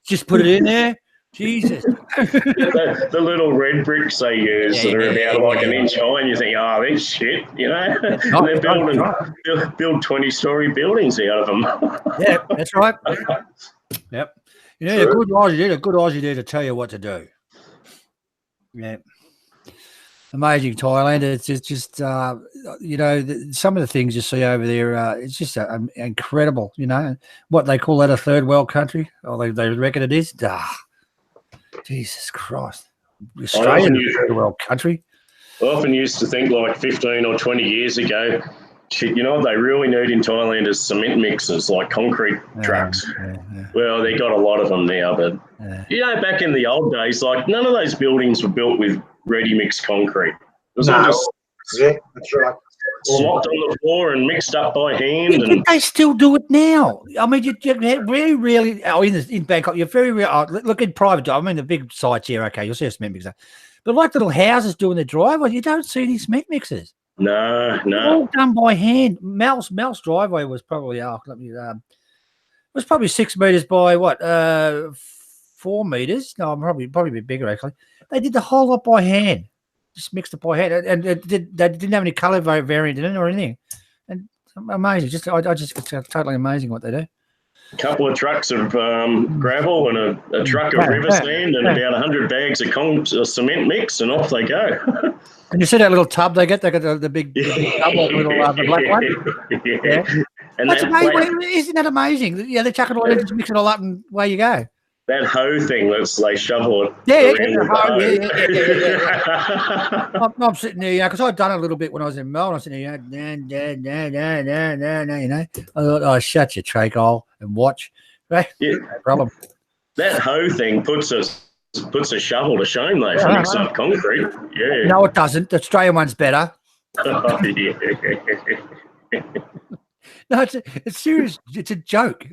Just put it in there. Jesus. The little red bricks they use that are about like an inch high, and you think, oh, this shit, you know. They build 20-story buildings out of them. Yeah, that's right. Yep. You need a good Aussie there to tell you what to do. Yeah. Amazing Thailand. It's just you know, some of the things you see over there, it's just incredible, you know. What they call that, a third world country? Oh, they reckon it is? Jesus Christ. Australia is a third world country. I often used to think like 15 or 20 years ago, shit, you know what they really need in Thailand is cement mixers, like concrete trucks. Well, they got a lot of them now, but you know, back in the old days, like none of those buildings were built with ready-mixed concrete. It was all just that's right. slopped on the floor and mixed up by hand. And they still do it now. I mean, you very rarely, in Bangkok, you're very rare. Look at private, I mean, the big sites here, okay, you'll see a cement mixer. But like little houses doing the driveway, you don't see any cement mixers. No. All done by hand. Mel's driveway was probably, was probably 6 meters by what, 4 meters? No, probably a bit bigger, actually. They did the whole lot by hand. Just mixed it by hand, and they didn't have any color variant in it or anything. And amazing, it's totally amazing what they do. A couple of trucks of gravel and a truck of river sand and about 100 bags of cement mix, and off they go. And you see that little tub they got the big tub, the black one. Yeah. And that's amazing. Isn't that amazing? Yeah, they chuck it all in, just mix it all up, and away you go. That hoe thing they shovel it. Yeah. I'm sitting there, because I'd done it a little bit when I was in Melbourne. I'm sitting there, you know. I thought, oh, shut your trach hole and watch. Right? Yeah. No problem. That hoe thing puts a shovel to shame, though, for mixing up concrete. Yeah. No, it doesn't. The Australian one's better. Oh, yeah. No, it's serious. It's a joke.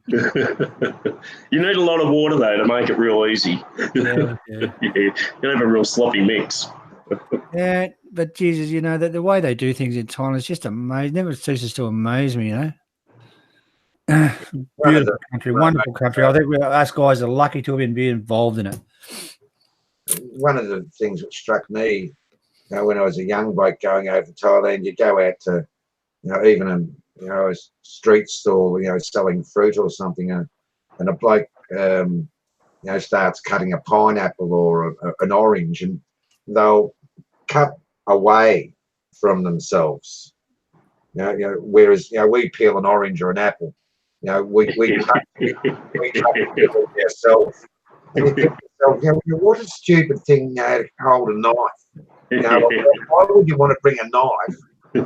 You need a lot of water, though, to make it real easy. Yeah. You have a real sloppy mix. Yeah, but Jesus, you know, the way they do things in Thailand is just amazing. Never ceases to amaze me, you know. Beautiful country, wonderful country. I think us guys are lucky to have been involved in it. One of the things that struck me, you know, when I was a young bloke going over to Thailand, you go out to, you know, even a street stall, you know, selling fruit or something, and a bloke, you know, starts cutting a pineapple or an orange, and they'll cut away from themselves. You know, whereas, you know, we peel an orange or an apple, you know, we cut it ourselves. And you think to yourself, you know, what a stupid thing, to hold a knife. You know, why would you want to bring a knife? You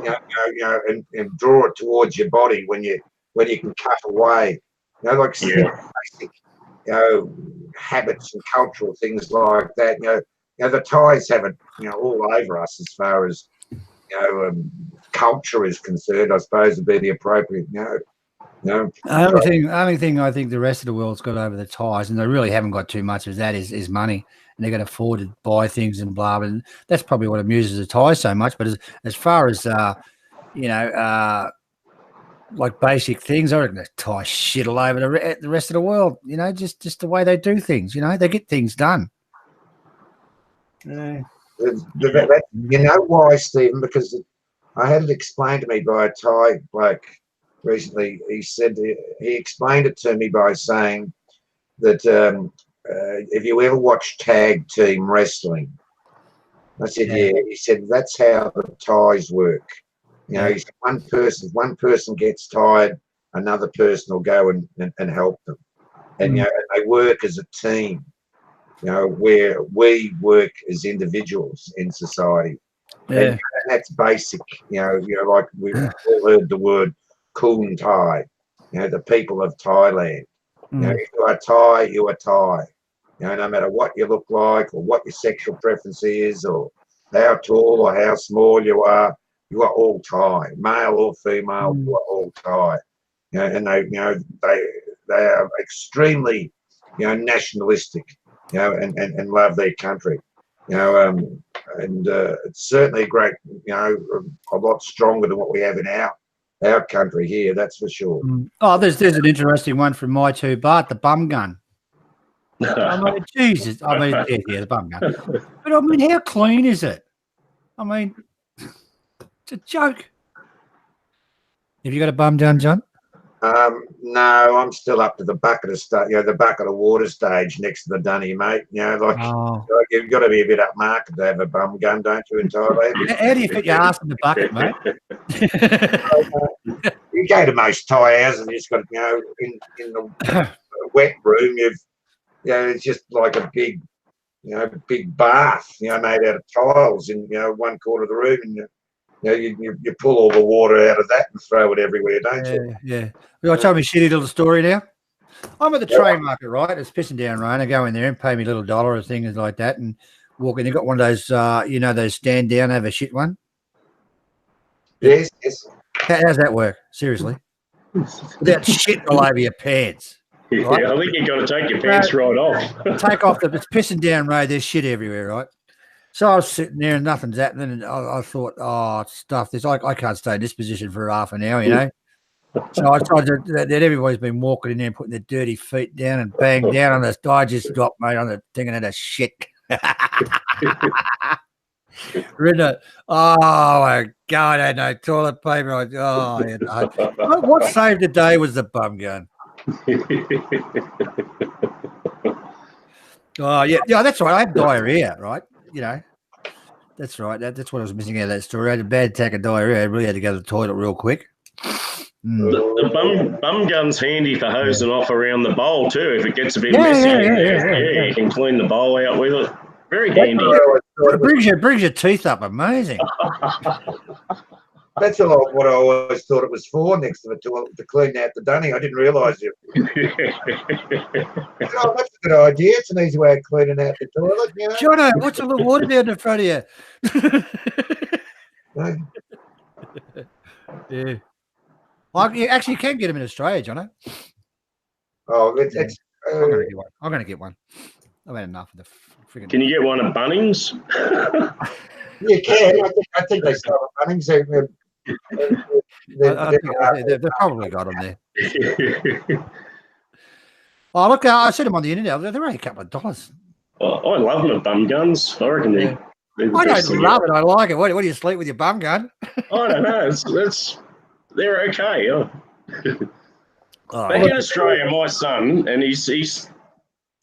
know, and draw it towards your body when you can cut away. You know, like basic, you know, habits and cultural things like that. You know, the Thais have it, you know, all over us as far as, you know, culture is concerned. I suppose would be the appropriate, you know. The only thing I think the rest of the world's got over the Thais, and they really haven't got too much of that, is money. And they can afford to buy things and blah, and that's probably what amuses the Thais so much. But as far as you know, like basic things, I reckon the Thai shit all over the rest of the world. You know, just the way they do things. You know, they get things done. You know why, Stephen? Because I had it explained to me by a Thai bloke recently. He explained it to me by saying that. If you ever watch tag team wrestling, I said, yeah. He said, that's how the Thais work. You know, he said, one person gets tired, another person will go and help them. And, you know, they work as a team, you know, where we work as individuals in society. Yeah. And that's basic, you know, like we've all heard the word Kun Thai, you know, the people of Thailand. You know, if you are Thai, you are Thai. You know, no matter what you look like or what your sexual preference is or how tall or how small you are you got all Thai, male or female, you got all Thai. You know, and they are extremely, you know, nationalistic, you know, and love their country, you know, and it's certainly great, you know, a lot stronger than what we have in our country here, that's for sure. Oh, there's an interesting one from my two Bart, the bum gun. I mean, Jesus, I mean, yeah, the bum gun. But I mean, how clean is it? I mean, it's a joke. Have you got a bum gun, John? No, I'm still up to the bucket of stuff, you know, the bucket of water stage next to the dunny, mate. You know, like you've got to be a bit upmarket to have a bum gun, don't you, in Thailand? How do you fit your ass in the bucket, mate? You go to most Thai houses and you just got, you know, in the wet room, you know, it's just like a big, you know, big bath, you know, made out of tiles in, you know, one corner of the room, and you know, you pull all the water out of that and throw it everywhere, don't you? Yeah. You want to tell me a shitty little story now? I'm at the train market, right? It's pissing down rain. I go in there and pay me a little $1 or things like that, and walk in. They got one of those, you know, those stand down, have a shit one. Yes. How's that work? Seriously, without shit all over your pants. Right? Yeah, I think you've got to take your pants right off. Take off it's pissing down rain. There's shit everywhere, right? So I was sitting there and nothing's happening, and I thought, oh, stuff this. I can't stay in this position for half an hour, you know. So I tried to. That everybody's been walking in there and putting their dirty feet down and bang down on this. I just dropped, mate, on the thing and had a shit. Oh my God! I had no toilet paper. What saved the day was the bum gun. Oh yeah, that's right. I had diarrhea, right? You know, that's right. That's what I was missing out of that story. I had a bad attack of diarrhea. I really had to go to the toilet real quick. The bum gun's handy for hosing off around the bowl too. If it gets a bit messy, you can clean the bowl out with it. Very handy. It brings your teeth up. Amazing. That's a lot what I always thought it was for, next to the toilet, to clean out the dunny. I didn't realise it. Oh, that's a good idea. It's an easy way of cleaning out the toilet. You know? Jonny, what's a little water down in front of you? Yeah. Well, you actually can get them in Australia, Jonny. Oh, I'm going to get one. I've had enough of the friggin'. Can you get one at Bunnings? You can. I think they sell at Bunnings. They've probably got them there. Oh, look, I see them on the internet. They're only a couple of dollars. Well, I love my bum guns. I reckon they're the I best don't thing love ever. it. I like it. What do you sleep with your bum gun? I don't know. They're okay. Oh, Back in Australia, my son, and he's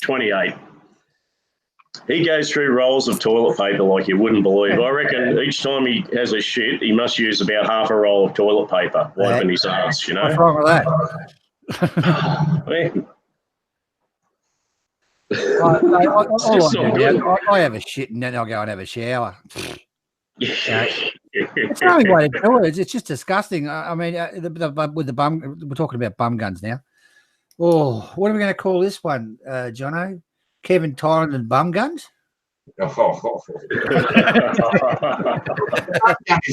28. He goes through rolls of toilet paper like you wouldn't believe. I reckon each time he has a shit, he must use about half a roll of toilet paper wiping his ass, you know? What's wrong with that? Man, I have a shit and then I'll go and have a shower. yeah. It's the only way to do it. It's just disgusting. I mean, with the bum, we're talking about bum guns now. Oh, what are we going to call this one, Jono? Kev-in-Thailand and bum guns? Is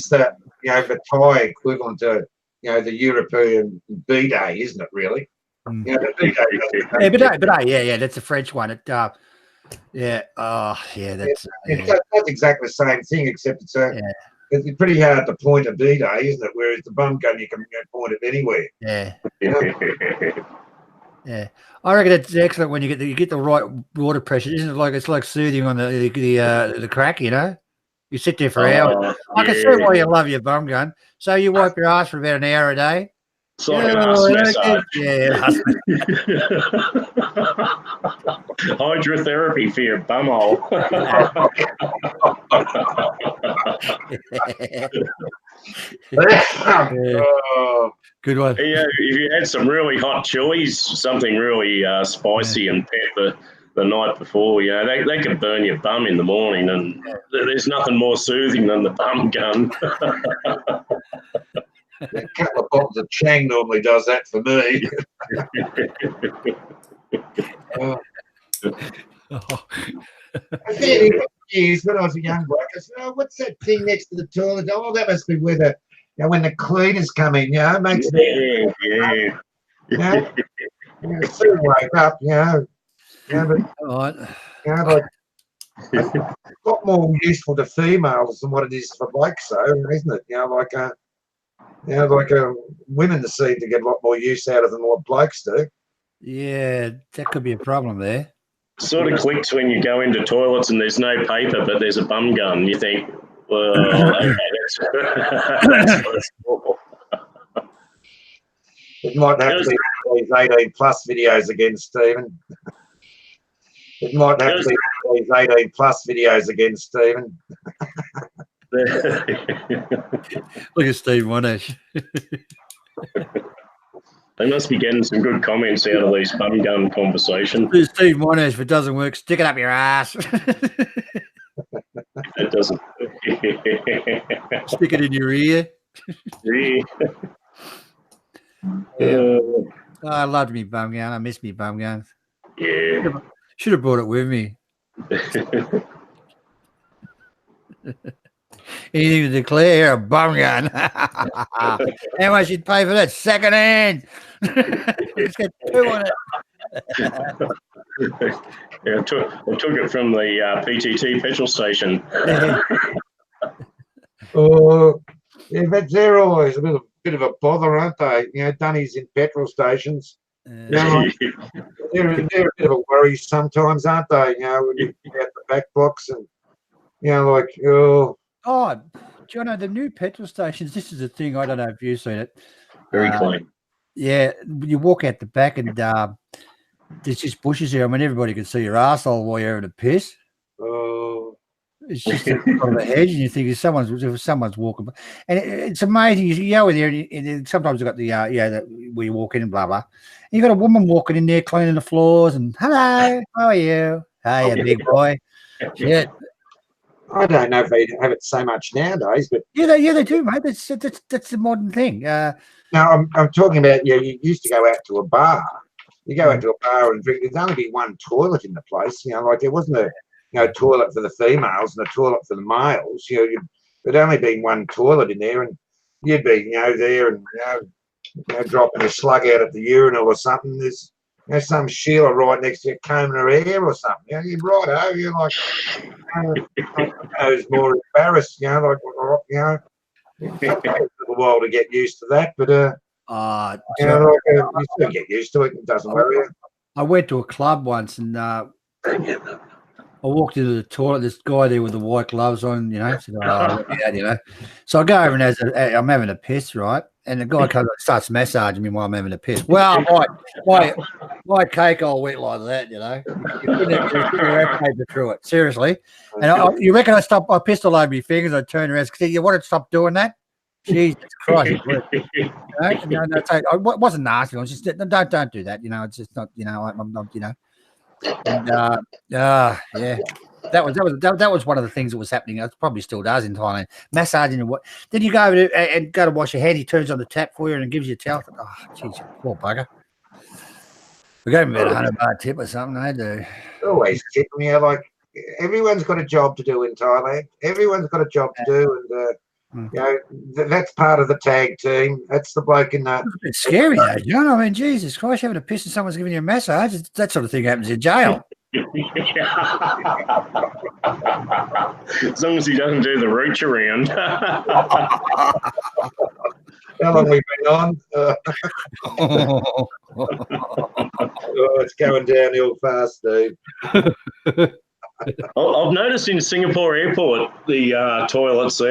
the, you know, the Thai equivalent to, you know, the European B-Day, isn't it, really? You know, the B-Day. Yeah, that's a French one. It, that's That's exactly the same thing, except it's it's pretty hard to point a B-Day, isn't it? Whereas the bum gun, you can point it anywhere. Yeah. You know? Yeah, I reckon it's excellent when you get the right water pressure. Isn't it like it's like soothing on the crack? You know, you sit there for hours. I can see why you love your bum gun. So you wipe your ass for about an hour a day. It's like an ass massage. Yeah. Hydrotherapy for your bumhole. Good one. Yeah, if you had some really hot chilies, something really spicy and pepper the night before, you know, they could burn your bum in the morning, and there's nothing more soothing than the bum gun. A couple of bottles of Chang normally does that for me. years when I was a young bloke, I said, "Oh, what's that thing next to the toilet? Oh, that must be where the, when the cleaners come in, it makes it." Soon wake up, but Right. like it's a lot more useful to females than what it is for blokes, though, isn't it? Women seem to get a lot more use out of them than what blokes do. Yeah, that could be a problem there. Sort of clicks when you go into toilets and there's no paper, but there's a bum gun. You think, well, okay, that's awful. It might have to be these 18 plus videos again, Stephen. It might have to be these 18 plus videos again, Stephen. Look at Steve Monash. They must be getting some good comments out of these bum gun conversations. Steve Monash, if it doesn't work, stick it up your ass. It doesn't. Stick it in your ear. Yeah. I loved me bum gun. I miss me bum gun. Yeah. Should have brought it with me. Anything to declare, a bum gun. How much you'd pay for that? Second hand. Let's get two on it. Yeah, I took it from the PTT petrol station. Oh, yeah, but they're always a bit of a bother, aren't they? Dunnies in petrol stations. They're a bit of a worry sometimes, aren't they? When you get out the back blocks and Oh, Jono, the new petrol stations, this is the thing, I don't know if you've seen it. Very clean. Yeah, you walk out the back and there's just bushes there. I mean, everybody can see your arsehole while you're having a piss. Oh. It's just a hedge, and you think if someone's walking. And it's amazing. You go in there, and sometimes you've got the, where you walk in and blah, blah. And you've got a woman walking in there cleaning the floors and, hello, how are you? Hey, big boy. Yeah. I don't know if they have it so much nowadays, but yeah, they do, mate. That's the modern thing. No, I'm talking about you used to go out to a bar. You go out to a bar and drink. There'd only be one toilet in the place. There wasn't a toilet for the females and a toilet for the males. There'd only been one toilet in there, and you'd be there and dropping a slug out at the urinal or something. There's some Sheila right next to you combing her hair or something. You're right over. You're like, I was more embarrassed. It takes a little while to get used to that, but you still get used to it. It doesn't worry you. I went to a club once and I walked into the toilet. This guy there with the white gloves on, said, So I go over and I'm having a piss, right? And the guy comes and starts massaging me while I'm having a piss. Well, my cake all wet like that, You couldn't have paper through it, seriously. And you reckon I pissed all over my fingers. I turned around and said, you want to stop doing that? Jesus Christ. No, I wasn't nasty. I was just, don't do that. It's just not, I'm not, And yeah, that was one of the things that was happening. It probably still does in Thailand. Massaging and what? Then you go over and go to wash your hand. He turns on the tap for you and gives you a towel. Oh, jeez, poor bugger. We gave him about $100 tip or something. They do. Always tip me. Everyone's got a job to do in Thailand. Everyone's got a job to do, and that's part of the tag team. That's the bloke in that. It's a bit scary, though. I mean, Jesus Christ, having a piss and someone's giving you a massage. That sort of thing happens in jail. As long as he doesn't do the roach around. How long have we been on? It's going downhill fast, Steve. I've noticed in Singapore airport, the toilets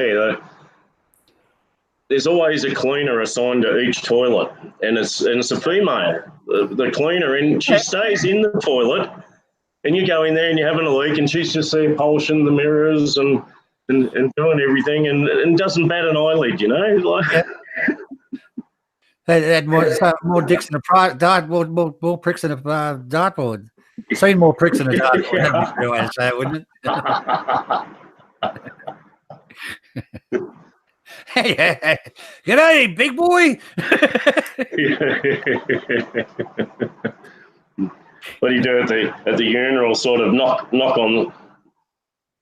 there's always a cleaner assigned to each toilet, and it's a female. The cleaner, and she stays in the toilet, and you go in there and you're having a leak, and she's just there polishing the mirrors and doing everything, and doesn't bat an eyelid, They had more dicks in a dart, more pricks in a dartboard. Seen more pricks in a dartboard. That'd be the way to say it, wouldn't it? Hey, g'day, big boy. What do you do at the urinal? Sort of knock on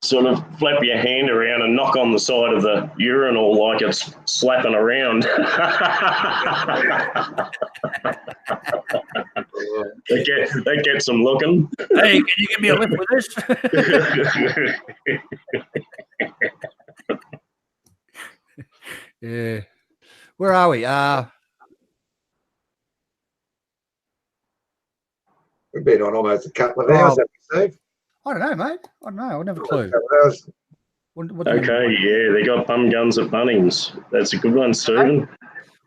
sort of flap your hand around and knock on the side of the urinal like it's slapping around. That gets them looking. Hey, can you give me a lift with this? Yeah. Where are we? We've been on almost a couple of hours, haven't we, Steve? I don't know, mate. I don't know. I never clue. Okay, yeah, they got bum guns at Bunnings. That's a good one, Stephen.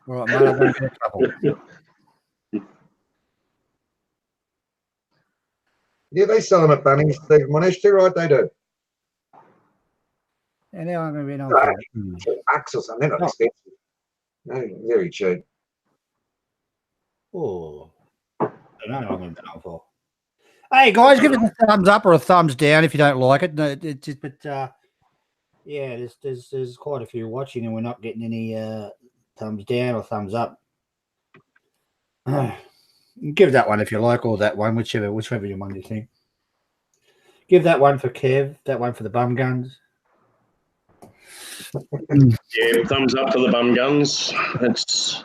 All right, mate. I'm going to get a couple. Yeah, they sell them at Bunnings, Steve Monash too, right? They do. And now I'm going to be on $2 or something. They're not expensive. No, very cheap. Oh, I don't know what I'm going to go for. Hey guys, give it a thumbs up or a thumbs down if you don't like it. No, it's just, but yeah, there's quite a few watching, and we're not getting any thumbs down or thumbs up. Give that one if you like, or that one, whichever one you think. Give that one for Kev. That one for the bum guns. Yeah, thumbs up for the bum guns. That's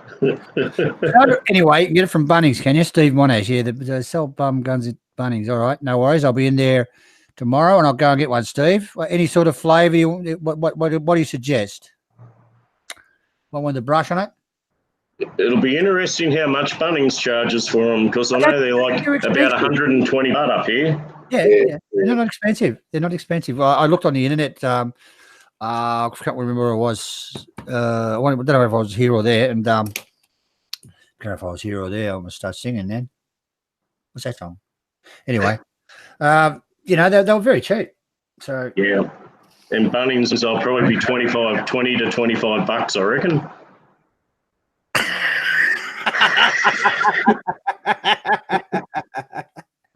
anyway, you can get it from Bunnings, can you? Steve Monash. Yeah, they sell bum guns at Bunnings. All right, no worries. I'll be in there tomorrow, and I'll go and get one, Steve. Any sort of flavour? What do you suggest? Want one to brush on it? It'll be interesting how much Bunnings charges for them, because I know they're like about 120 baht up here. Yeah, they're not expensive. They're not expensive. I looked on the internet. I can't remember where it was. I don't know if I was here or there, and I don't know if I was here or there. I'm gonna start singing then. What's that song? Anyway, you know, they were very cheap. So yeah, and Bunnings will probably be 20 to 25 bucks, I reckon.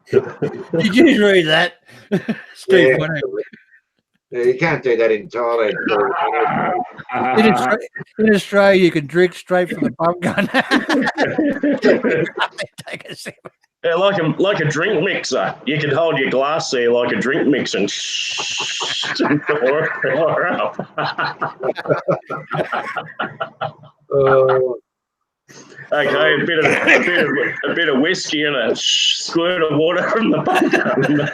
Did you read that, Steve? Yeah, you can't do that in Thailand. In Australia, you can drink straight from the bum gun. Take a sip. Yeah, like a drink mixer. You could hold your glass there like a drink mixer and pour up. Okay, a bit of whiskey and a squirt of water from the bum gun.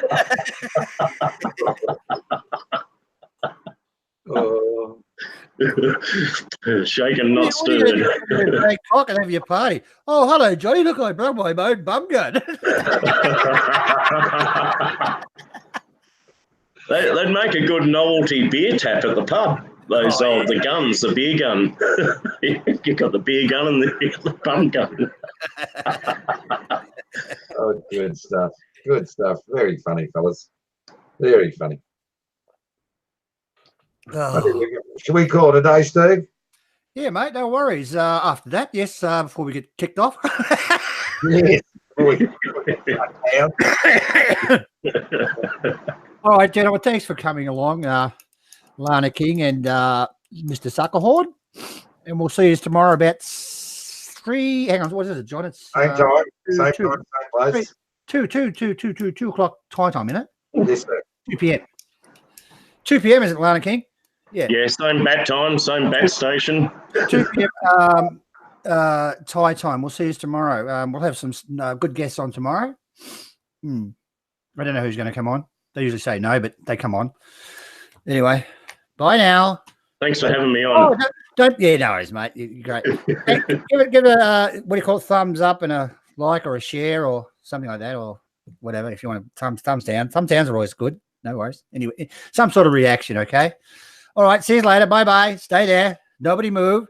Shaken, not stirred. Bangkok and have your party. Oh, hello, Johnny. Look, I brought my own bum gun. They'd make a good novelty beer tap at the pub. Those the guns, the beer gun. You got the beer gun and the bum gun. Oh, good stuff. Good stuff. Very funny, fellas. Very funny. Oh. Should we call it a day, Steve? Yeah, mate, no worries. After that, yes, before we get kicked off. Yes. All right, gentlemen, thanks for coming along, Lana King and Mr. Sukahorn. And we'll see you tomorrow about 3. Hang on, what is it, John? It's same time, same place. 2 o'clock Thai time, isn't it? Yes, sir. 2 p.m. 2 p.m. is it, Lana King? Yeah. Yeah, same bat time, same bat station. 2 p.m. Thai time. We'll see you tomorrow. We'll have some good guests on tomorrow. I don't know who's going to come on. They usually say no, but they come on. Anyway, bye now. Thanks for having me on. Oh, don't yeah, no worries, mate. You're great. Hey, give it a what do you call it? Thumbs up and a like or a share or something like that, or whatever. If you want to thumbs down. Thumbs downs are always good. No worries. Anyway, some sort of reaction, okay? All right, see you later. Bye-bye. Stay there. Nobody move.